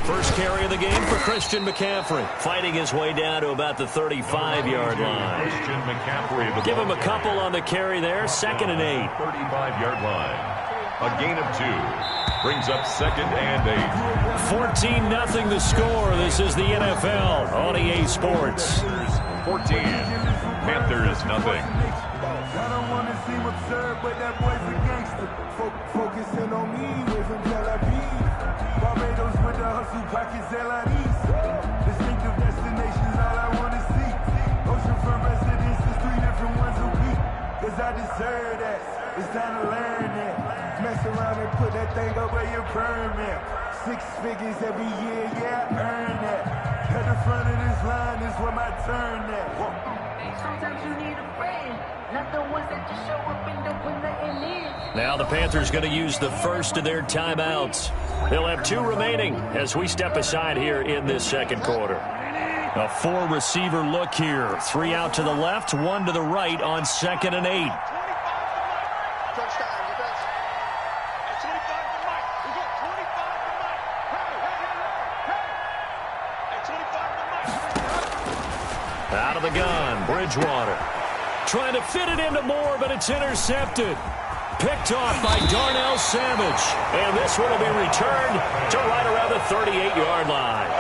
First carry of the game for Christian McCaffrey, fighting his way down to about the 35-yard line. Christian McCaffrey. Give him a couple on the carry there, 2nd and 8. 35-yard line. A gain of 2. Brings up 2nd and 8. 14-0 the score. This is the NFL on EA Sports. 14. Panthers nothing. I don't want to seem absurd, but that boy's a gangster. Focusing on me, way from Tel Aviv. Barbados with the hustle, pockets LIDs. Distinctive destinations, all I want to see. Oceanfront residences, 3 different ones a week. Cause I deserve that. It's time to learn that. Mess around and put that thing up where your permit. 6 figures every year, yeah, I earn that. At the front of this line is where my turn at. Sometimes you need a friend, not the ones that just show up and don't put nothing in. Now the Panthers going to use the first of their timeouts. They'll have 2 remaining as we step aside here in this second quarter. A 4-receiver look here. 3 out to the left, 1 to the right on 2nd and 8. Out of the gun, Bridgewater. Trying to fit it into Moore, but it's intercepted. Picked off by Darnell Savage. And this one will be returned to right around the 38-yard line.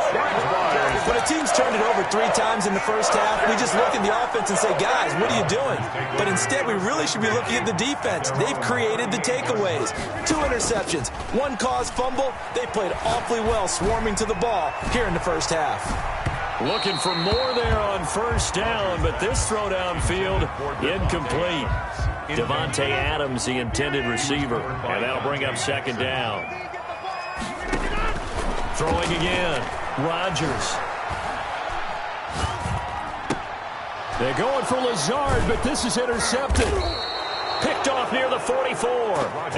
When a team's defense turned it over 3 times in the first half, we just look at the offense and say, guys, what are you doing? But instead, we really should be looking at the defense. They've created the takeaways. 2 interceptions, 1 caused fumble. They played awfully well swarming to the ball here in the first half. Looking for more there on first down, but this throw downfield incomplete. Devontae Adams, the intended receiver, and that'll bring up second down. Throwing again, Rodgers. They're going for Lazard, but this is intercepted. Picked off near the 44,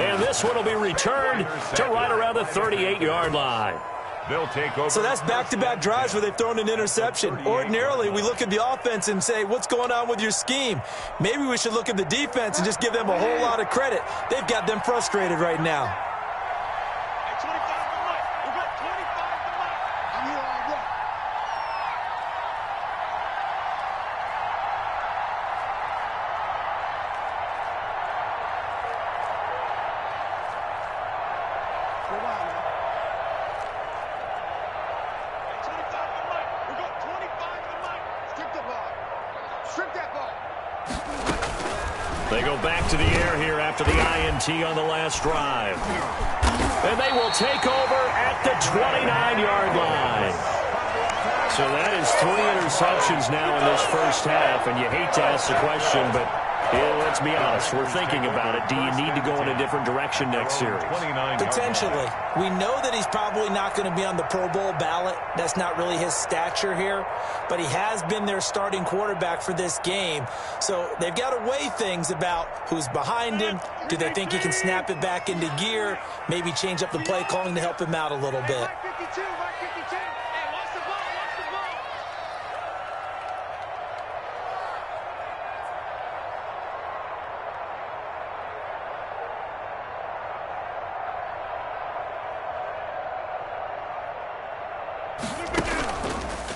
and this one will be returned to right around the 38-yard line. They'll take over. So that's back-to-back drives where they've thrown an interception. Ordinarily, we look at the offense and say, what's going on with your scheme? Maybe we should look at the defense and just give them a whole lot of credit. They've got them frustrated right now. Hey, 25 to Mike. We got 25 to Mike. I'm here all day. Go on, man. Hey, 25 to Mike. We got 25 to Mike. Strip the ball. Strip that ball. They go back to the air here after the INT on the last drive. And they will take over at the 29-yard line. So that is 3 interceptions now in this first half, and you hate to ask the question, but let's be honest, we're thinking about it. Do you need to go in a different direction next series? Potentially. We know that he's probably not going to be on the Pro Bowl ballot. That's not really his stature here. But he has been their starting quarterback for this game. So they've got to weigh things about who's behind him. Do they think he can snap it back into gear? Maybe change up the play calling to help him out a little bit. Mike 52, Mike 52. Hey, watch the ball, watch the ball.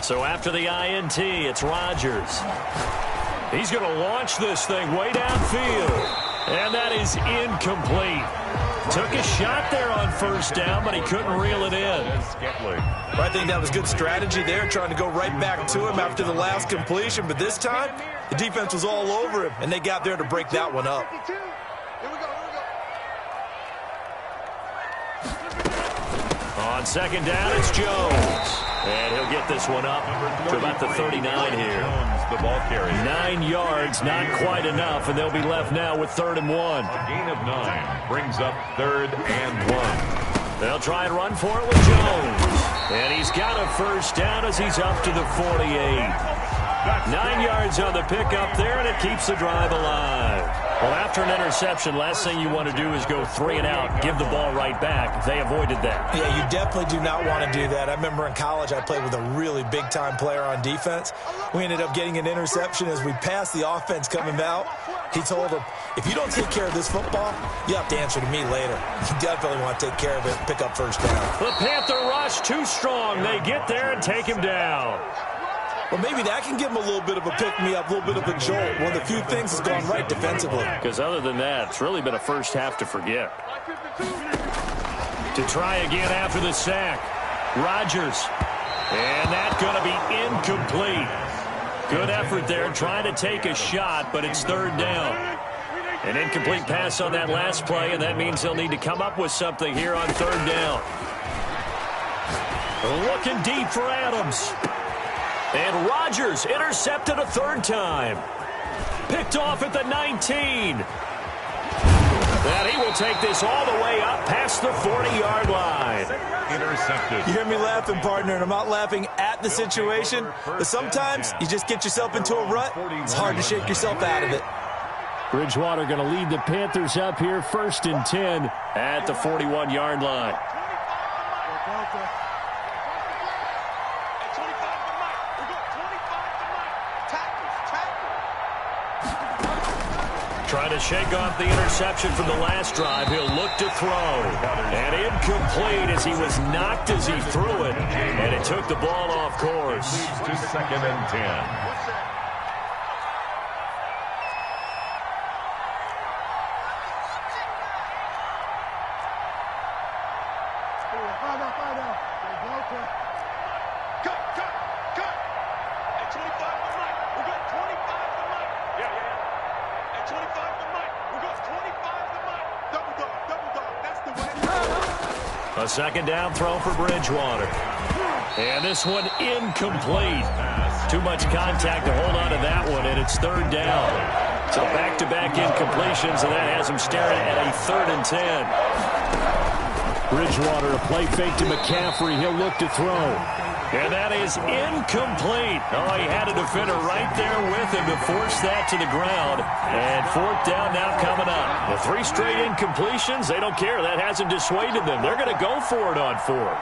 So after the INT, it's Rodgers. He's going to launch this thing way downfield. And that is incomplete. Took a shot there on first down, but he couldn't reel it in. I think that was good strategy there, trying to go right back to him after the last completion. But this time, the defense was all over him, and they got there to break that one up. 52. Here we go, On second down, it's Jones. And he'll get this one up to about the 39 here. The ball carrier. 9 yards, not quite enough, and they'll be left now with 3rd and 1. A gain of 9 brings up 3rd and 1. They'll try and run for it with Jones. And he's got a first down as he's up to the 48. 9 yards on the pickup there, and it keeps the drive alive. Well, after an interception, last thing you want to do is go 3 and out, give the ball right back. They avoided that. Yeah, you definitely do not want to do that. I remember in college I played with a really big-time player on defense. We ended up getting an interception as we passed the offense coming out. He told him, if you don't take care of this football, you have to answer to me later. You definitely want to take care of it and pick up first down. The Panther rush too strong. They get there and take him down. Well, maybe that can give him a little bit of a pick-me-up, a little bit of a jolt. One of the few things that's gone right defensively. Because other than that, it's really been a first half to forget. To try again after the sack. Rodgers. And that's going to be incomplete. Good effort there trying to take a shot, but it's 3rd down. An incomplete pass on that last play, and that means they'll need to come up with something here on 3rd down. Looking deep for Adams. And Rodgers intercepted a 3rd time. Picked off at the 19. And he will take this all the way up past the 40-yard line. Intercepted. You hear me laughing, partner, and I'm not laughing at the situation, but sometimes you just get yourself into a rut. It's hard to shake yourself out of it. Bridgewater going to lead the Panthers up here 1st and 10 at the 41-yard line. Trying to shake off the interception from the last drive. He'll look to throw. And incomplete as he was knocked as he threw it. And it took the ball off course. To 2nd and 10. second down throw for Bridgewater. And this one incomplete. Too much contact to hold on to that one, and it's third down. So back-to-back incompletions, and that has him staring at a 3rd and 10. Bridgewater, a play fake to McCaffrey. He'll look to throw. And that is incomplete. Oh, he had a defender right there with him to force that to the ground. And 4th down now coming up. The 3 straight incompletions, they don't care. That hasn't dissuaded them. They're going to go for it on 4th.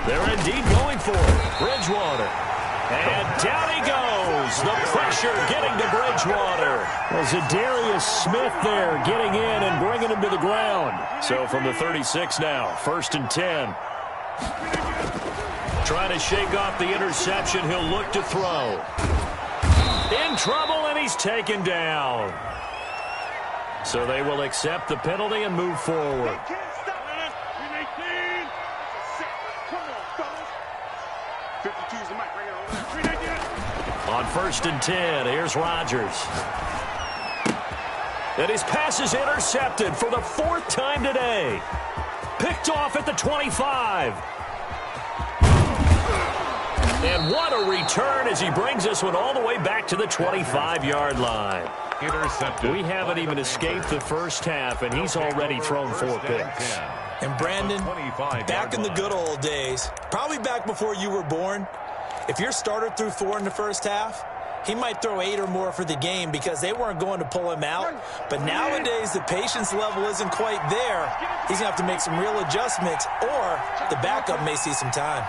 They're indeed going for it. Bridgewater. And down he goes. The pressure getting to Bridgewater. Well, Zadarius Smith there getting in and bringing him to the ground. So from the 36 now, 1st and 10. Trying to shake off the interception. He'll look to throw. In trouble, and he's taken down. So they will accept the penalty and move forward. On 1st and 10, here's Rodgers. And his pass is intercepted for the 4th time today. Picked off at the 25. And what a return as he brings this one all the way back to the 25-yard line. Intercepted. We haven't even escaped the first half, and he's already thrown 4 picks. And Brandon, back in the good old days, probably back before you were born, if your starter threw 4 in the first half, he might throw 8 or more for the game because they weren't going to pull him out. But nowadays, the patience level isn't quite there. He's going to have to make some real adjustments, or the backup may see some time.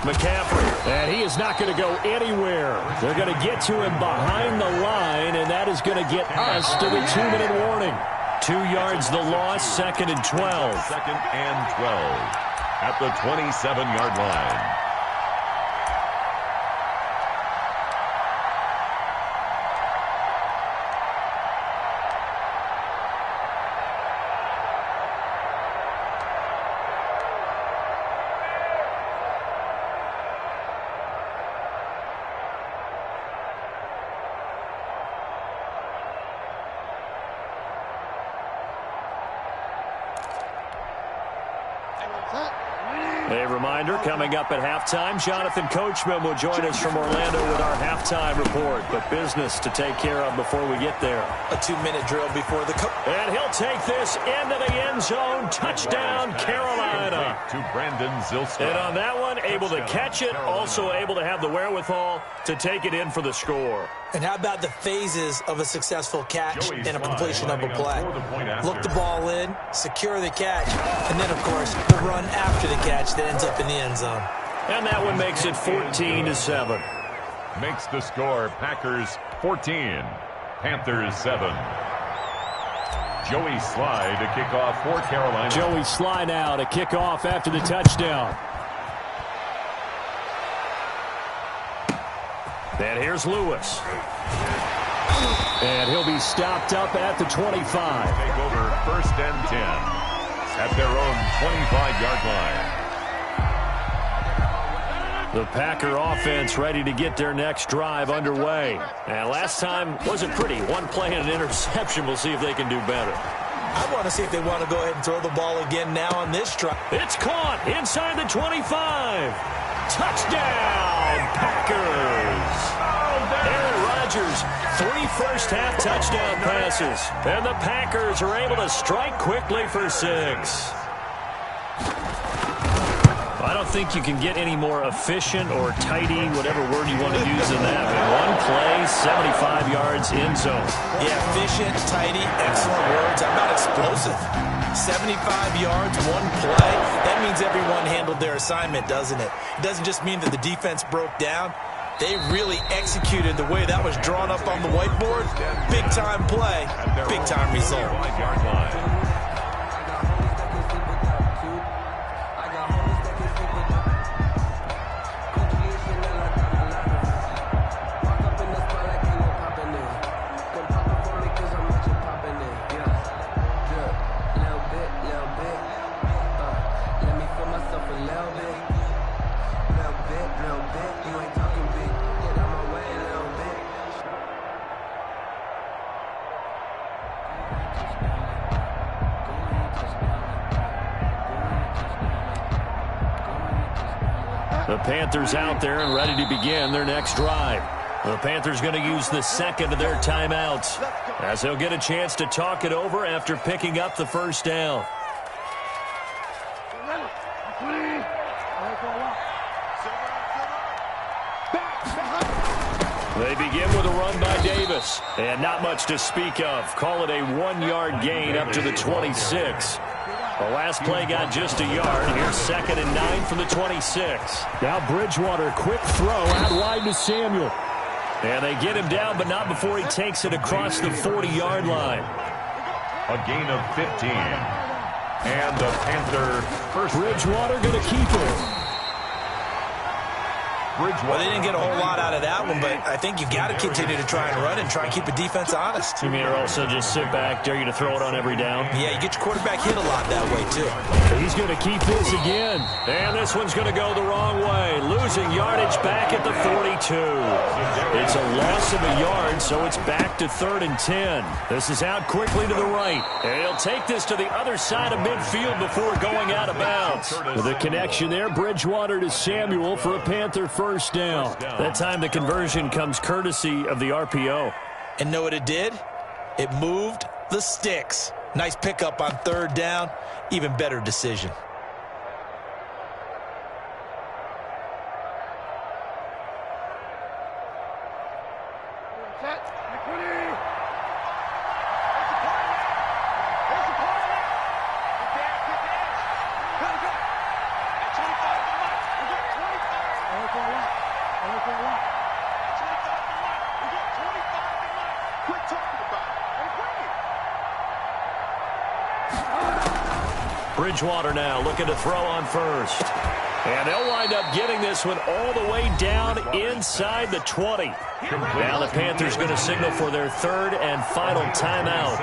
McCaffrey, and he is not going to go anywhere. They're going to get to him behind the line, and that is going to get us to the 2-minute warning. 2 yards the loss, 2nd and 12. 2nd and 12 at the 27-yard line. A reminder, coming up at halftime, Jonathan Coachman will join us from Orlando with our halftime report. But business to take care of before we get there. A 2-minute drill before the and he'll take this into the end zone. Touchdown, Carolina. To Brandon Zylstra. And on that one, able to catch it, also able to have the wherewithal to take it in for the score. And how about the phases of a successful catch and a completion of a play? Look the ball in, secure the catch, and then, of course, the run after the catch that ends up in the end zone. And that one makes it 14-7. Makes the score Packers 14, Panthers 7. Joey Slye to kick off for Carolina. Joey Slye now to kick off after the touchdown. And here's Lewis. And he'll be stopped up at the 25. Take over 1st and 10 at their own 25-yard line. The Packer offense ready to get their next drive underway. And last time wasn't pretty. One play and an interception. We'll see if they can do better. I want to see if they want to go ahead and throw the ball again now on this drive. It's caught inside the 25. Touchdown, Packers. Aaron Rodgers, 3 first-half touchdown passes. And the Packers are able to strike quickly for 6. I don't think you can get any more efficient or tidy, whatever word you want to use in that. One play, 75 yards in zone. Yeah, efficient, tidy, excellent words. How about explosive? 75 yards, one play. That means everyone handled their assignment, doesn't it? It doesn't just mean that the defense broke down. They really executed the way that was drawn up on the whiteboard. Big-time play, big-time result. 5-yard line. Little bit, you ain't talking big. Get out my way. Panthers out there and ready to begin their next drive. The Panthers going to use the second of their timeouts as they'll get a chance to talk it over after picking up the first down. They begin with a run by Davis, and not much to speak of. Call it a 1-yard gain up to the 26. The last play got just a yard. Here's 2nd and 9 from the 26. Now Bridgewater, quick throw out wide to Samuel. And they get him down, but not before he takes it across the 40-yard line. A gain of 15. And the Panther first. Bridgewater going to keep it. Well, they didn't get a whole lot out of that one, but I think you got to continue to try and run and try and keep the defense honest. You mean also just sit back, dare you to throw it on every down? Yeah, you get your quarterback hit a lot that way, too. He's going to keep this again. And this one's going to go the wrong way. Losing yardage back at the 42. It's a loss of a yard, so it's back to 3rd and 10. This is out quickly to the right. And he'll take this to the other side of midfield before going out of bounds. The connection there, Bridgewater to Samuel for a Panther first down. That time the conversion comes courtesy of the RPO. And know what it did? It moved the sticks. Nice pickup on 3rd down. Even better decision. Bridgewater now looking to throw on first. And they'll wind up getting this one all the way down inside the 20. Now the Panthers going to signal for their 3rd and final timeout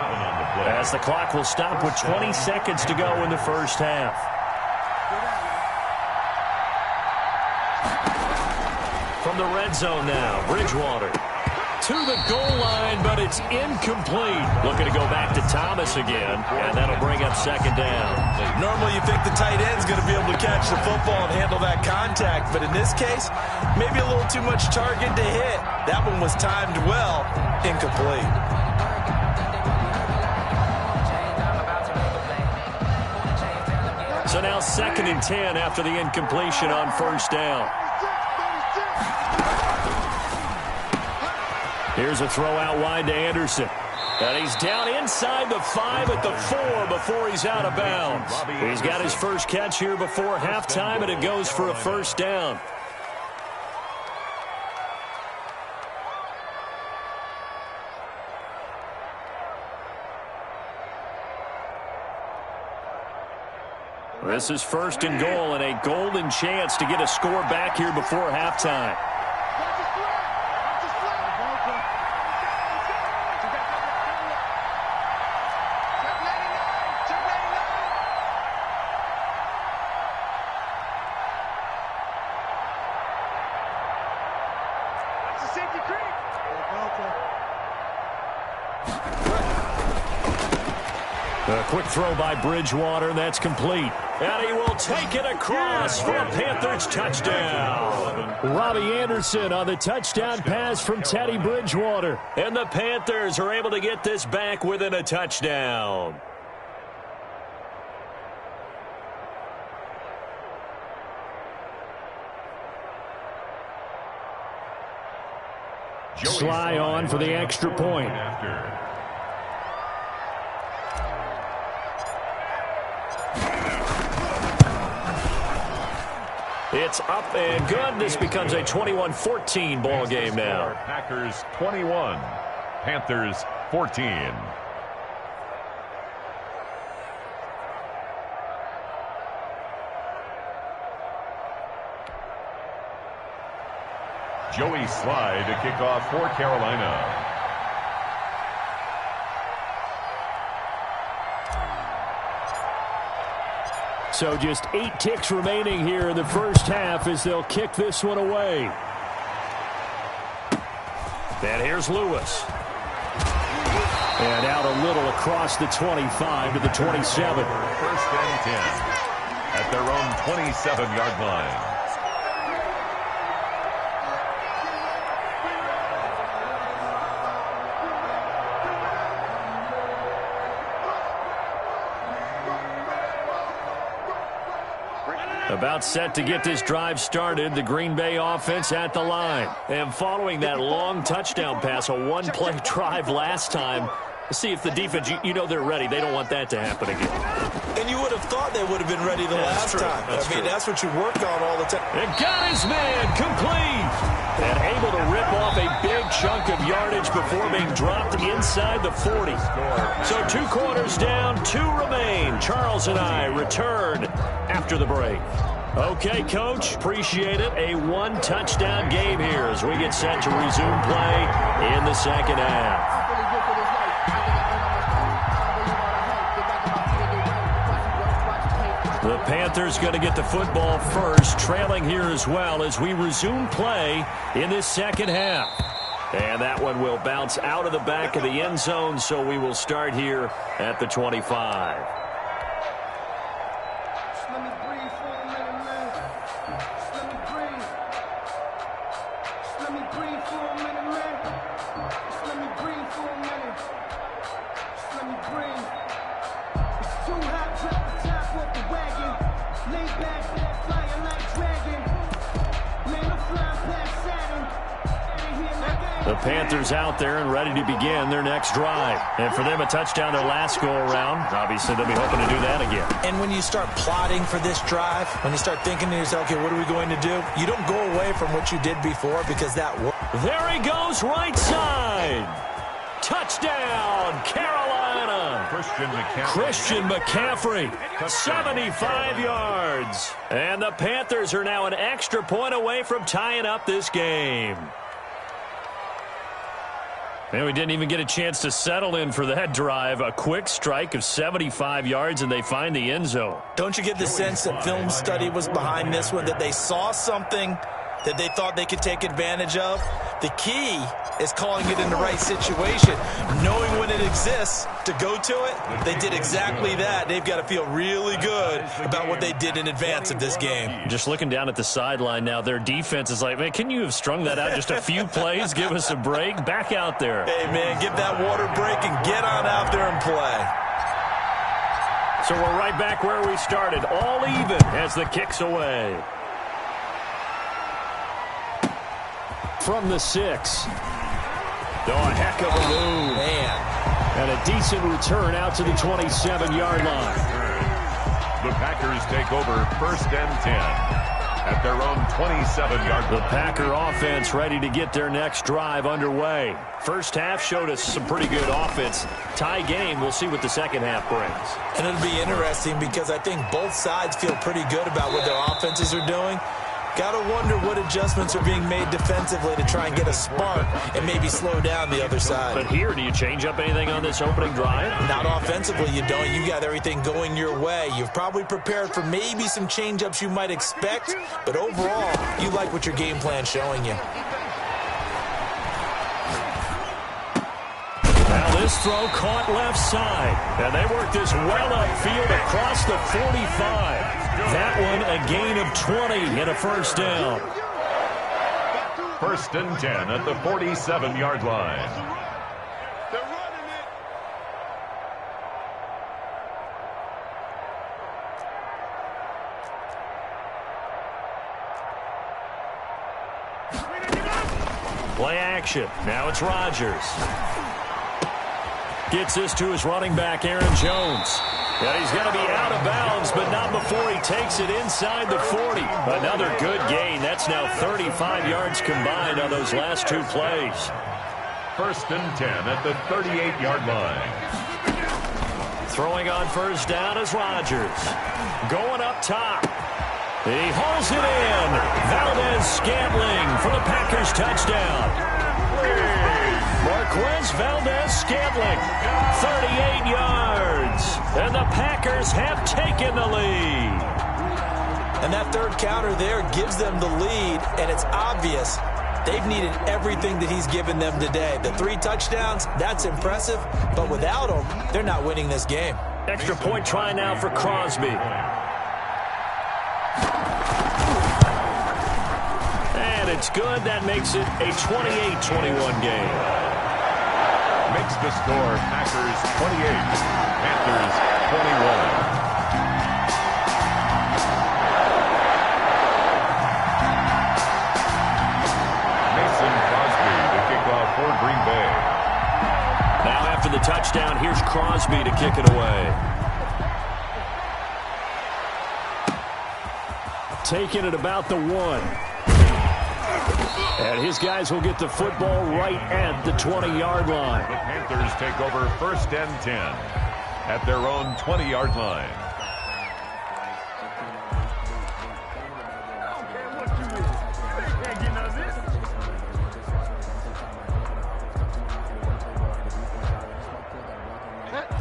as the clock will stop with 20 seconds to go in the first half. From the red zone now, Bridgewater to the goal line, but it's incomplete. Looking to go back to Thomas again, and that'll bring up 2nd down. Normally you think the tight end's going to be able to catch the football and handle that contact, but in this case, maybe a little too much target to hit. That one was timed well, incomplete. So now 2nd and 10 after the incompletion on first down. Here's a throw out wide to Anderson. And he's down inside the 5 at the 4 before he's out of bounds. He's got his first catch here before halftime, and it goes for a first down. This is 1st and goal, and a golden chance to get a score back here before halftime. A quick throw by Bridgewater, that's complete. And he will take it across for a Panthers touchdown. Robbie Anderson on the touchdown pass from Teddy Bridgewater. And the Panthers are able to get this back within a touchdown. Sly on for the extra point. It's up and good. This becomes a 21-14 ball game now. Packers 21, Panthers 14. Joey Sly to kick off for Carolina. So just 8 ticks remaining here in the first half as they'll kick this one away. And here's Lewis. And out a little across the 25 to the 27. 1st and 10 at their own 27-yard line. About set to get this drive started, the Green Bay offense at the line. And following that long touchdown pass, a one-play drive last time, see if the defense, you know they're ready. They don't want that to happen again. And you would have thought they would have been ready the last time. That's what you work on all the time. And got his man complete. And able to rip off a big chunk of yardage before being dropped inside the 40. So 2 quarters down, 2 remain. Charles and I return after the break. Okay, Coach, appreciate it. A 1-touchdown game here as we get set to resume play in the second half. The Panthers going to get the football first, trailing here as well as we resume play in this second half. And that one will bounce out of the back of the end zone, so we will start here at the 25. Let me breathe for a minute, man. Let me breathe. Let me breathe for a minute, man. Let me breathe for a minute. Let me breathe. It's too hot, drop the top off the wagon. Lay back, flying like dragon. Man, I'm flying past Saturn. The Panthers out there and ready to begin their next drive. And for them, a touchdown their last go-around. Obviously, they'll be hoping to do that again. And when you start plotting for this drive, when you start thinking to yourself, okay, what are we going to do? You don't go away from what you did before because that worked. There he goes, right side. Touchdown, Carolina. Christian McCaffrey, 75 yards. And the Panthers are now an extra point away from tying up this game. And we didn't even get a chance to settle in for that drive. A quick strike of 75 yards, and they find the end zone. Don't you get the sense that film study was behind this one, that they saw something that they thought they could take advantage of? The key is calling it in the right situation, knowing when it exists to go to it. They did exactly that. They've got to feel really good about what they did in advance of this game. Just looking down at the sideline now, their defense is like, man, can you have strung that out just a few plays? Give us a break. Back out there. Hey, man, give that water break and get on out there and play. So we're right back where we started, all even as the kick's away. From the 6. Oh, a heck of a move. Man. And a decent return out to the 27-yard line. The Packers take over 1st and 10 at their own 27-yard line. The Packer offense ready to get their next drive underway. First half showed us some pretty good offense. Tie game, we'll see what the second half brings. And it'll be interesting because I think both sides feel pretty good about what their offenses are doing. Got to wonder what adjustments are being made defensively to try and get a spark and maybe slow down the other side. But here, do you change up anything on this opening drive? Not offensively, you don't. You got everything going your way. You've probably prepared for maybe some change-ups you might expect, but overall, you like what your game plan's showing you. Now this throw caught left side, and they work this well upfield across the 45. That one a gain of 20 and a first down. 1st and 10 at the 47-yard line. They're running it. Play action. Now it's Rodgers. Gets this to his running back, Aaron Jones. And he's going to be out of bounds, but not before he takes it inside the 40. Another good gain. That's now 35 yards combined on those last 2 plays. 1st and 10 at the 38-yard line. Throwing on first down is Rodgers. Going up top. He hauls it in. Valdez-Scantling for the Packers touchdown. Marquez Valdez-Scantling, 38 yards. And the Packers have taken the lead. And that third counter there gives them the lead, and it's obvious they've needed everything that he's given them today. The 3 touchdowns, that's impressive, but without him, they're not winning this game. Extra point try now for Crosby. And it's good. That makes it a 28-21 game. Makes the score Packers 28, Panthers 21. Green Bay. Now after the touchdown, here's Crosby to kick it away. Taking it about the 1. And his guys will get the football right at the 20-yard line. The Panthers take over 1st and 10 at their own 20-yard line.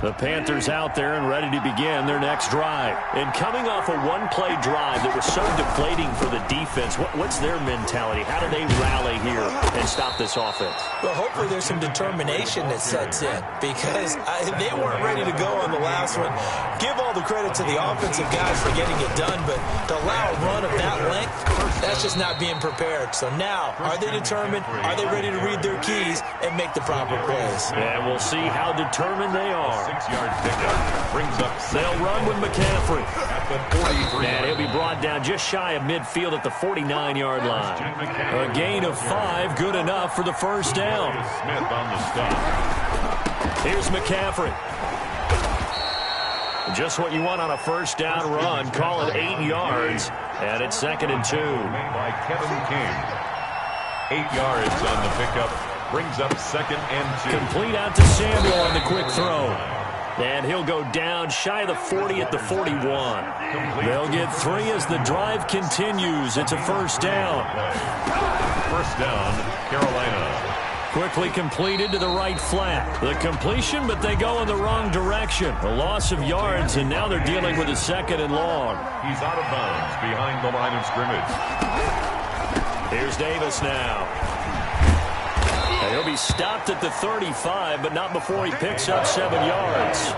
The Panthers out there and ready to begin their next drive. And coming off a one-play drive that was so deflating for the defense, what's their mentality? How do they rally here and stop this offense? Well, hopefully there's some determination that sets in because they weren't ready to go on the last one. Give all the credit to the offensive guys for getting it done, but to allow a run of that length, that's just not being prepared. So now, are they determined? Are they ready to read their keys and make the proper plays? And we'll see how determined they are. 6-yard pickup brings up. They'll run with McCaffrey. At the 43. And he'll be brought down just shy of midfield at the 49-yard line. A gain of 5, good enough for the first down. Smith on the stop. Here's McCaffrey. Just what you want on a first down run. Call it 8 yards. And it's 2nd and 2. Made by Kevin King. 8 yards on the pickup. Brings up 2nd and 2. Complete out to Samuel on the quick throw. And he'll go down shy of the 40 at the 41. They'll get 3 as the drive continues. It's a first down. First down, Carolina. Quickly completed to the right flat. The completion, but they go in the wrong direction. A loss of yards, and now they're dealing with a 2nd and long. He's out of bounds behind the line of scrimmage. Here's Davis now. And he'll be stopped at the 35, but not before he picks up 7 yards.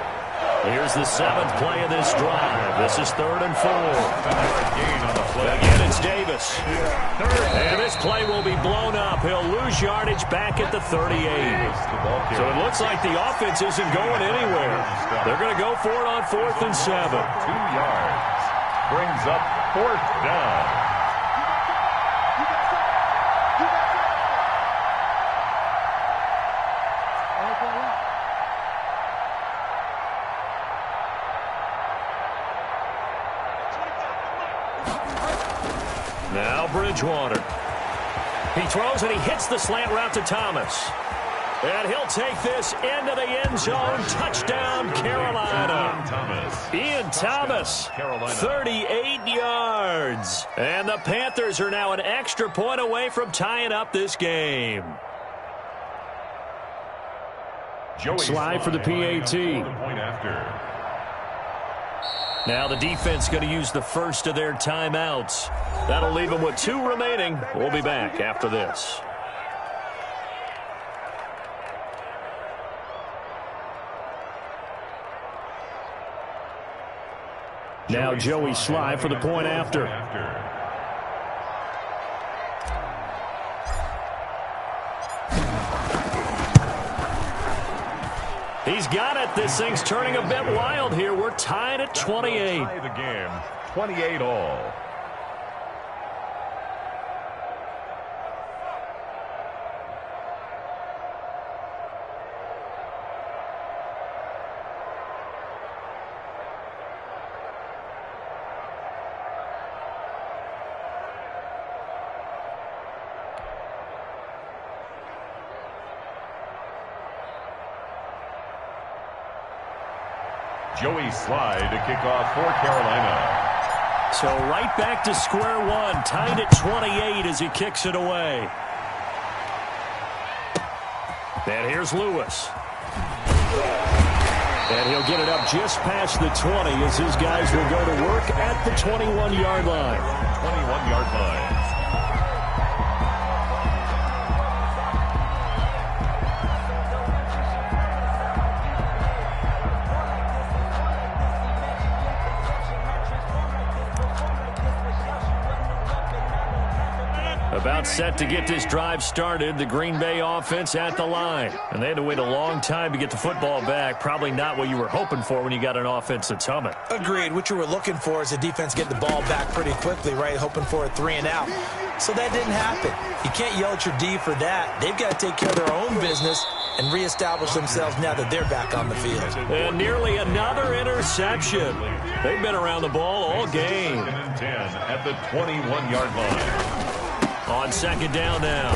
Here's the 7th play of this drive. This is 3rd and 4. Gain on the play. Again, it's Davis. And this play will be blown up. He'll lose yardage back at the 38. So it looks like the offense isn't going anywhere. They're going to go for it on 4th and 7. 2 yards. Brings up 4th down. Now Bridgewater. He throws and he hits the slant route to Thomas. And he'll take this into the end zone. Touchdown, Carolina. Ian Thomas, 38 yards. And the Panthers are now an extra point away from tying up this game. Slide for the PAT. Now the defense going to use the first of their timeouts. That'll leave them with 2 remaining. We'll be back after this. Now Joey Slye for the point after. He's got it. This thing's turning a bit wild here. We're tied at 28. Tie the game, 28 all. Joey Slye to kick off for Carolina. So right back to square one, tied at 28 as he kicks it away. And here's Lewis. And he'll get it up just past the 20 as his guys will go to work at the 21-yard line. 21-yard line. About About set to get this drive started, the Green Bay offense at the line. And they had to wait a long time to get the football back. Probably not what you were hoping for when you got an offense that's humming. Agreed. What you were looking for is the defense getting the ball back pretty quickly, right? Hoping for a 3 and out. So that didn't happen. You can't yell at your D for that. They've got to take care of their own business and reestablish themselves now that they're back on the field. And nearly another interception. They've been around the ball all game. 10 at the 21-yard line. On second down now,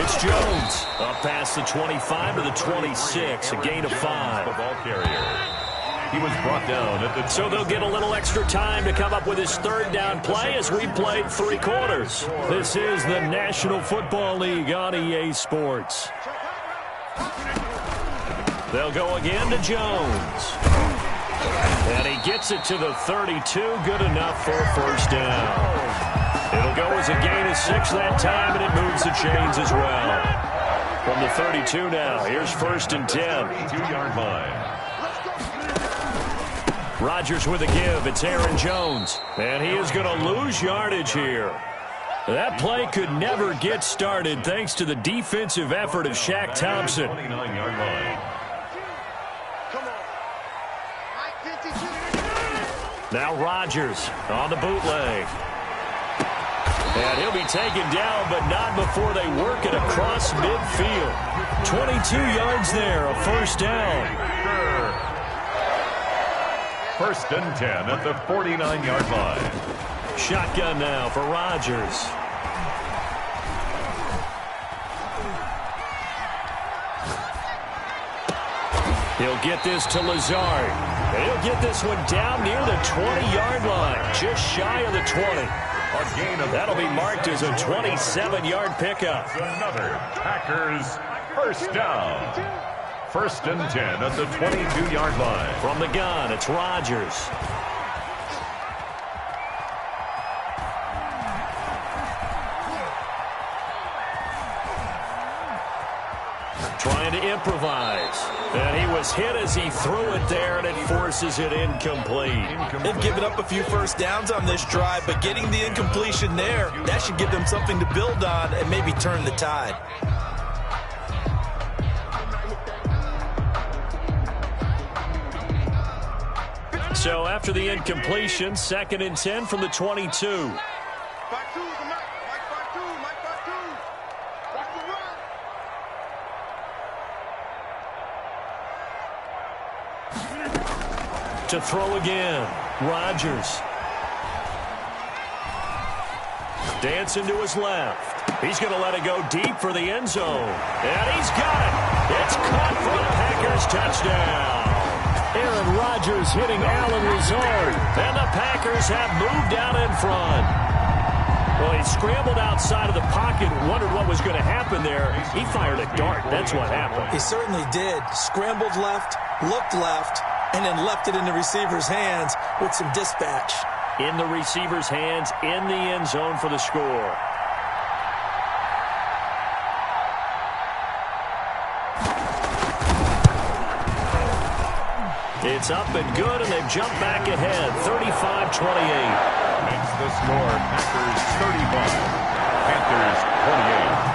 it's Jones. Up past the 25 to the 26, a gain of 5. The ball carrier. He was brought down at the... So they'll get a little extra time to come up with his third down play as we played 3 quarters. This is the National Football League on EA Sports. They'll go again to Jones. And he gets it to the 32. Good enough for a first down. It'll go as a gain of 6 that time, and it moves the chains as well. From the 32 now, here's first and 10. 2-yard line. Rodgers with a give. It's Aaron Jones. And he is going to lose yardage here. That play could never get started thanks to the defensive effort of Shaq Thompson. 29-yard line. Now Rodgers on the bootleg. And he'll be taken down, but not before they work it across midfield. 22 yards there, a first down. First and 10 at the 49-yard line. Shotgun now for Rodgers. He'll get this to Lazard. And he'll get this one down near the 20-yard line, just shy of the 20. A gain of... That'll be marked as a 27-yard pickup. Another Packers first down. First and 10 at the 22-yard line. From the gun, it's Rodgers. Trying to improvise. And he was hit as he threw it there, and it forces it incomplete. They've given up a few first downs on this drive, but getting the incompletion there, that should give them something to build on and maybe turn the tide. So after the incompletion, second and 10 from the 22. To throw again, Rodgers. Dancing to his left. He's going to let it go deep for the end zone. And he's got it. It's caught for a Packers touchdown. Aaron Rodgers hitting Alan Lazard. And the Packers have moved out in front. Well, he scrambled outside of the pocket, wondered what was going to happen there. He fired a dart. That's what happened. He certainly did. Scrambled left, looked left, and then left it in the receiver's hands with some dispatch. In the receiver's hands, in the end zone for the score. It's up and good, and they've jumped back ahead, 35-28. Makes the score Packers 35, Panthers 28.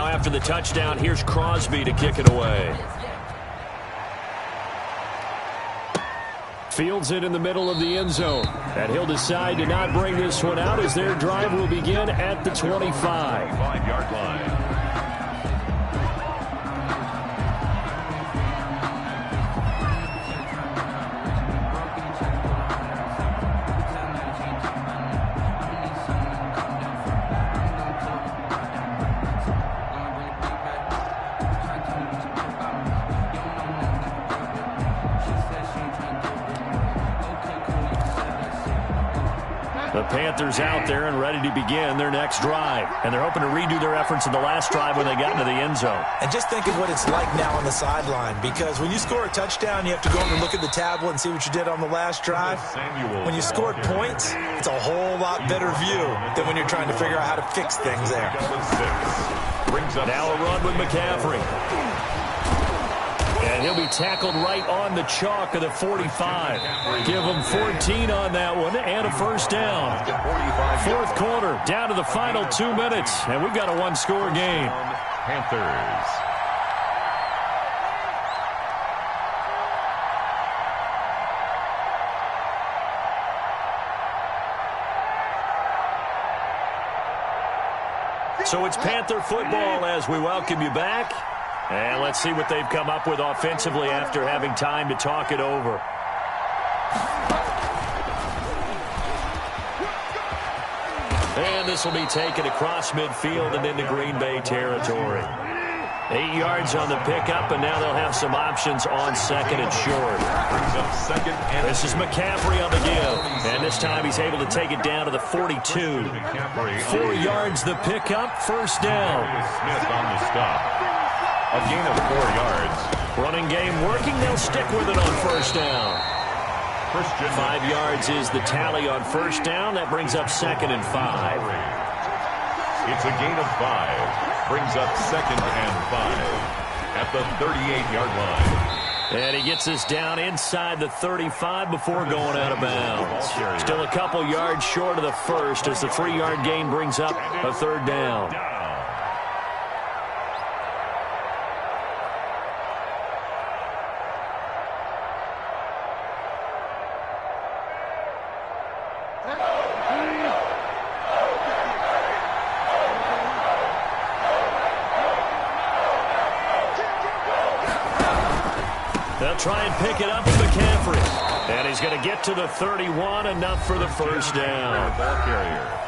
After the touchdown, here's Crosby to kick it away. Fields it in the middle of the end zone. And he'll decide to not bring this one out as their drive will begin at the 25. 5-yard line. The Panthers out there and ready to begin their next drive. And they're hoping to redo their efforts in the last drive when they got into the end zone. And just think of what it's like now on the sideline, because when you score a touchdown, you have to go over and look at the tablet and see what you did on the last drive. When you scored points, it's a whole lot better view than when you're trying to figure out how to fix things there. Now a run with McCaffrey. And he'll be tackled right on the chalk of the 45. Give him 14 on that one and a first down. Fourth quarter, down to the final 2 minutes, and we've got a one-score game. Panthers. So it's Panther football as we welcome you back. And let's see what they've come up with offensively after having time to talk it over. And this will be taken across midfield and into Green Bay territory. 8 yards on the pickup, and now they'll have some options on second and short. This is McCaffrey on the give, and this time he's able to take it down to the 42. 4 yards the pickup, first down. Smith on the stop. A gain of 4 yards. Running game working, they'll stick with it on first down. 5 yards is the tally on first down. That brings up second and 5. It's a gain of 5. Brings up second and 5 at the 38-yard line. And he gets this down inside the 35 before going out of bounds. Still a couple yards short of the first as the 3-yard gain brings up a third down. Try and pick it up with McCaffrey. And he's going to get to the 31, enough for the first down.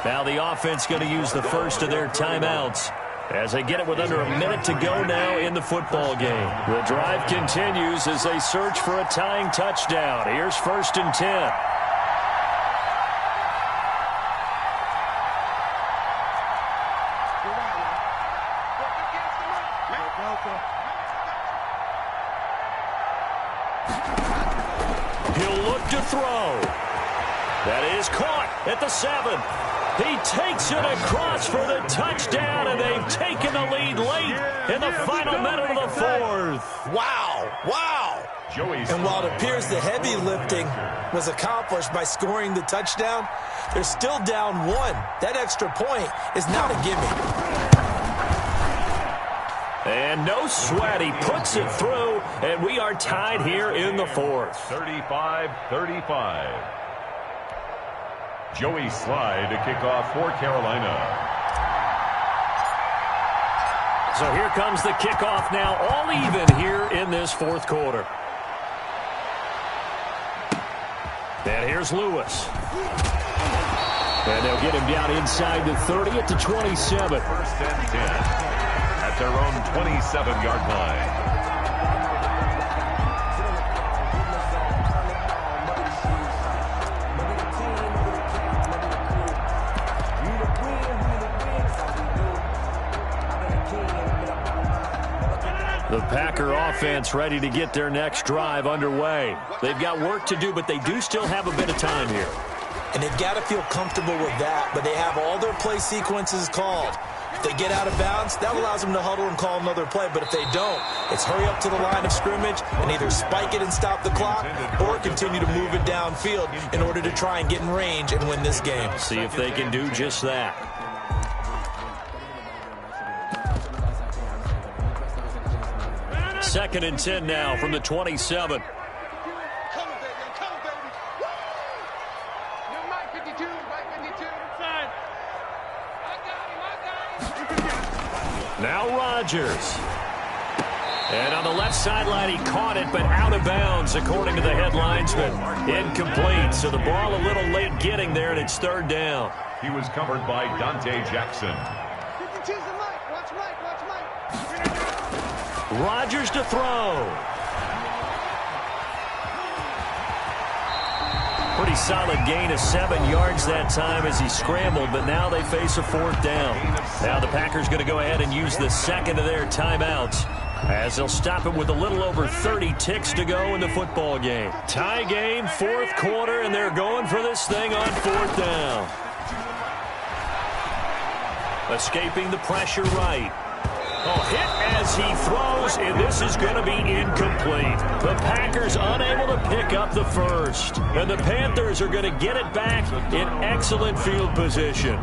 Now the offense going to use the first of their timeouts as they get it with under a minute to go now in the football game. The drive continues as they search for a tying touchdown. Here's first and 10. That is caught at the 7. He takes it across for the touchdown, and they've taken the lead late in the final minute of the fourth. Wow. And while it appears the heavy lifting was accomplished by scoring the touchdown, they're still down 1. That extra point is not a gimme. And no sweat, he puts it through, and we are tied here in the fourth. 35-35. Joey Slye to kick off for Carolina. So here comes the kickoff now, all even here in this fourth quarter. And here's Lewis. And they'll get him down inside the 30 at the 27. First and 10 at their own 27-yard line. The Packer offense ready to get their next drive underway. They've got work to do, but they do still have a bit of time here. And they've got to feel comfortable with that, but they have all their play sequences called. If they get out of bounds, that allows them to huddle and call another play. But if they don't, it's hurry up to the line of scrimmage and either spike it and stop the clock or continue to move it downfield in order to try and get in range and win this game. See if they can do just that. Second and 10 now from the 27. Now Rodgers. And on the left sideline, he caught it, but out of bounds, according to the head linesman. Incomplete, so the ball a little late getting there, and it's third down. He was covered by Dante Jackson. Rodgers to throw. pretty solid gain of 7 yards that time as he scrambled, but now they face a 4th down. Now the Packers going to go ahead and use the second of their timeouts as they'll stop it with a little over 30 ticks to go in the football game. Tie game, 4th quarter, and they're going for this thing on 4th down. Escaping the pressure right. Oh, hit as he throws, and this is going to be incomplete. The Packers unable to pick up the first. And the Panthers are going to get it back in excellent field position.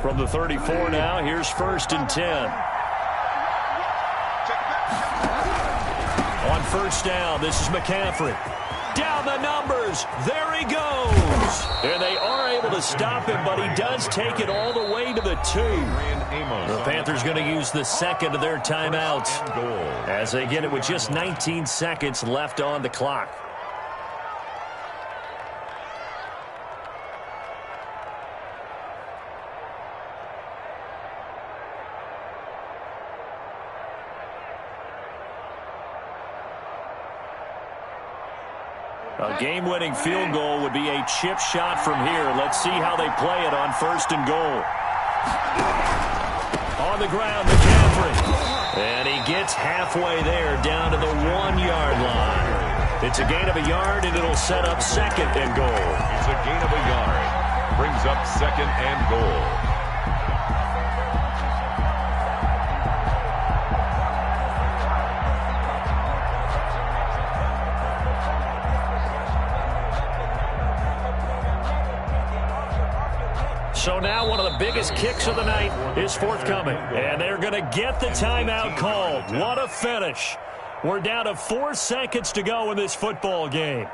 From the 34 now, here's 1st and 10. On 1st down, this is McCaffrey. Down the numbers. There he goes. And they are able to stop him, but he does take it all the way to the 2. The Panthers going to use the second of their timeouts as they get it with just 19 seconds left on the clock. A game-winning field goal would be a chip shot from here. Let's see how they play it on 1st and goal. On the ground, McCaffrey. And he gets halfway there, down to the 1-yard line. It's a gain of a yard, and it'll set up 2nd and goal. It's a gain of a yard. Brings up 2nd and goal. So now one of the biggest kicks of the night is forthcoming. And they're going to get the timeout called. What a finish. We're down to 4 seconds to go in this football game.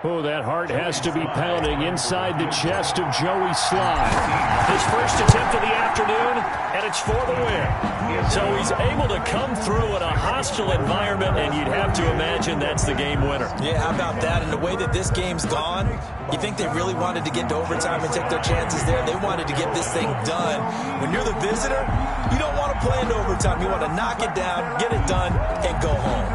Oh, that heart has to be pounding inside the chest of Joey Slye. His first attempt of the afternoon, and it's for the win. So he's able to come through in a hostile environment, and you'd have to imagine that's the game winner. Yeah, how about that? And the way that this game's gone, you think they really wanted to get to overtime and take their chances there. They wanted to get this thing done. When you're the visitor, you don't want to play into overtime. You want to knock it down, get it done, and go home.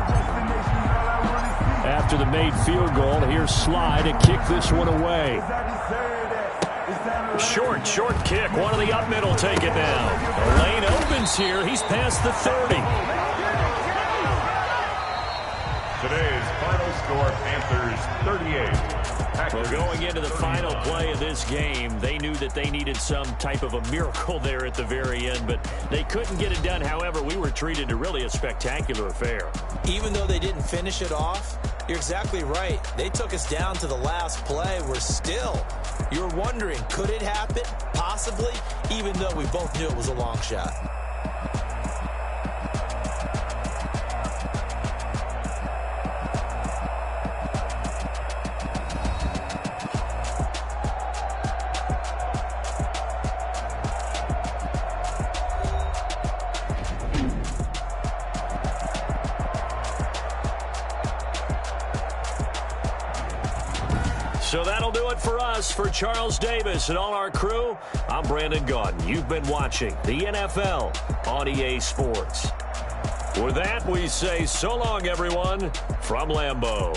After the made field goal, here's Slye to kick this one away. Short kick. One of the up middle take it now. The lane opens here. He's past the 30. Today's final score, Panthers 38. Well, going into the final play of this game, they knew that they needed some type of a miracle there at the very end, but they couldn't get it done. However, we were treated to really a spectacular affair. Even though they didn't finish it off, you're exactly right. They took us down to the last play. We're still, you're wondering, could it happen? Possibly, even though we both knew it was a long shot. So that'll do it for us. For Charles Davis and all our crew, I'm Brandon Gaudin. You've been watching the NFL on EA Sports. With that, we say so long, everyone, from Lambeau.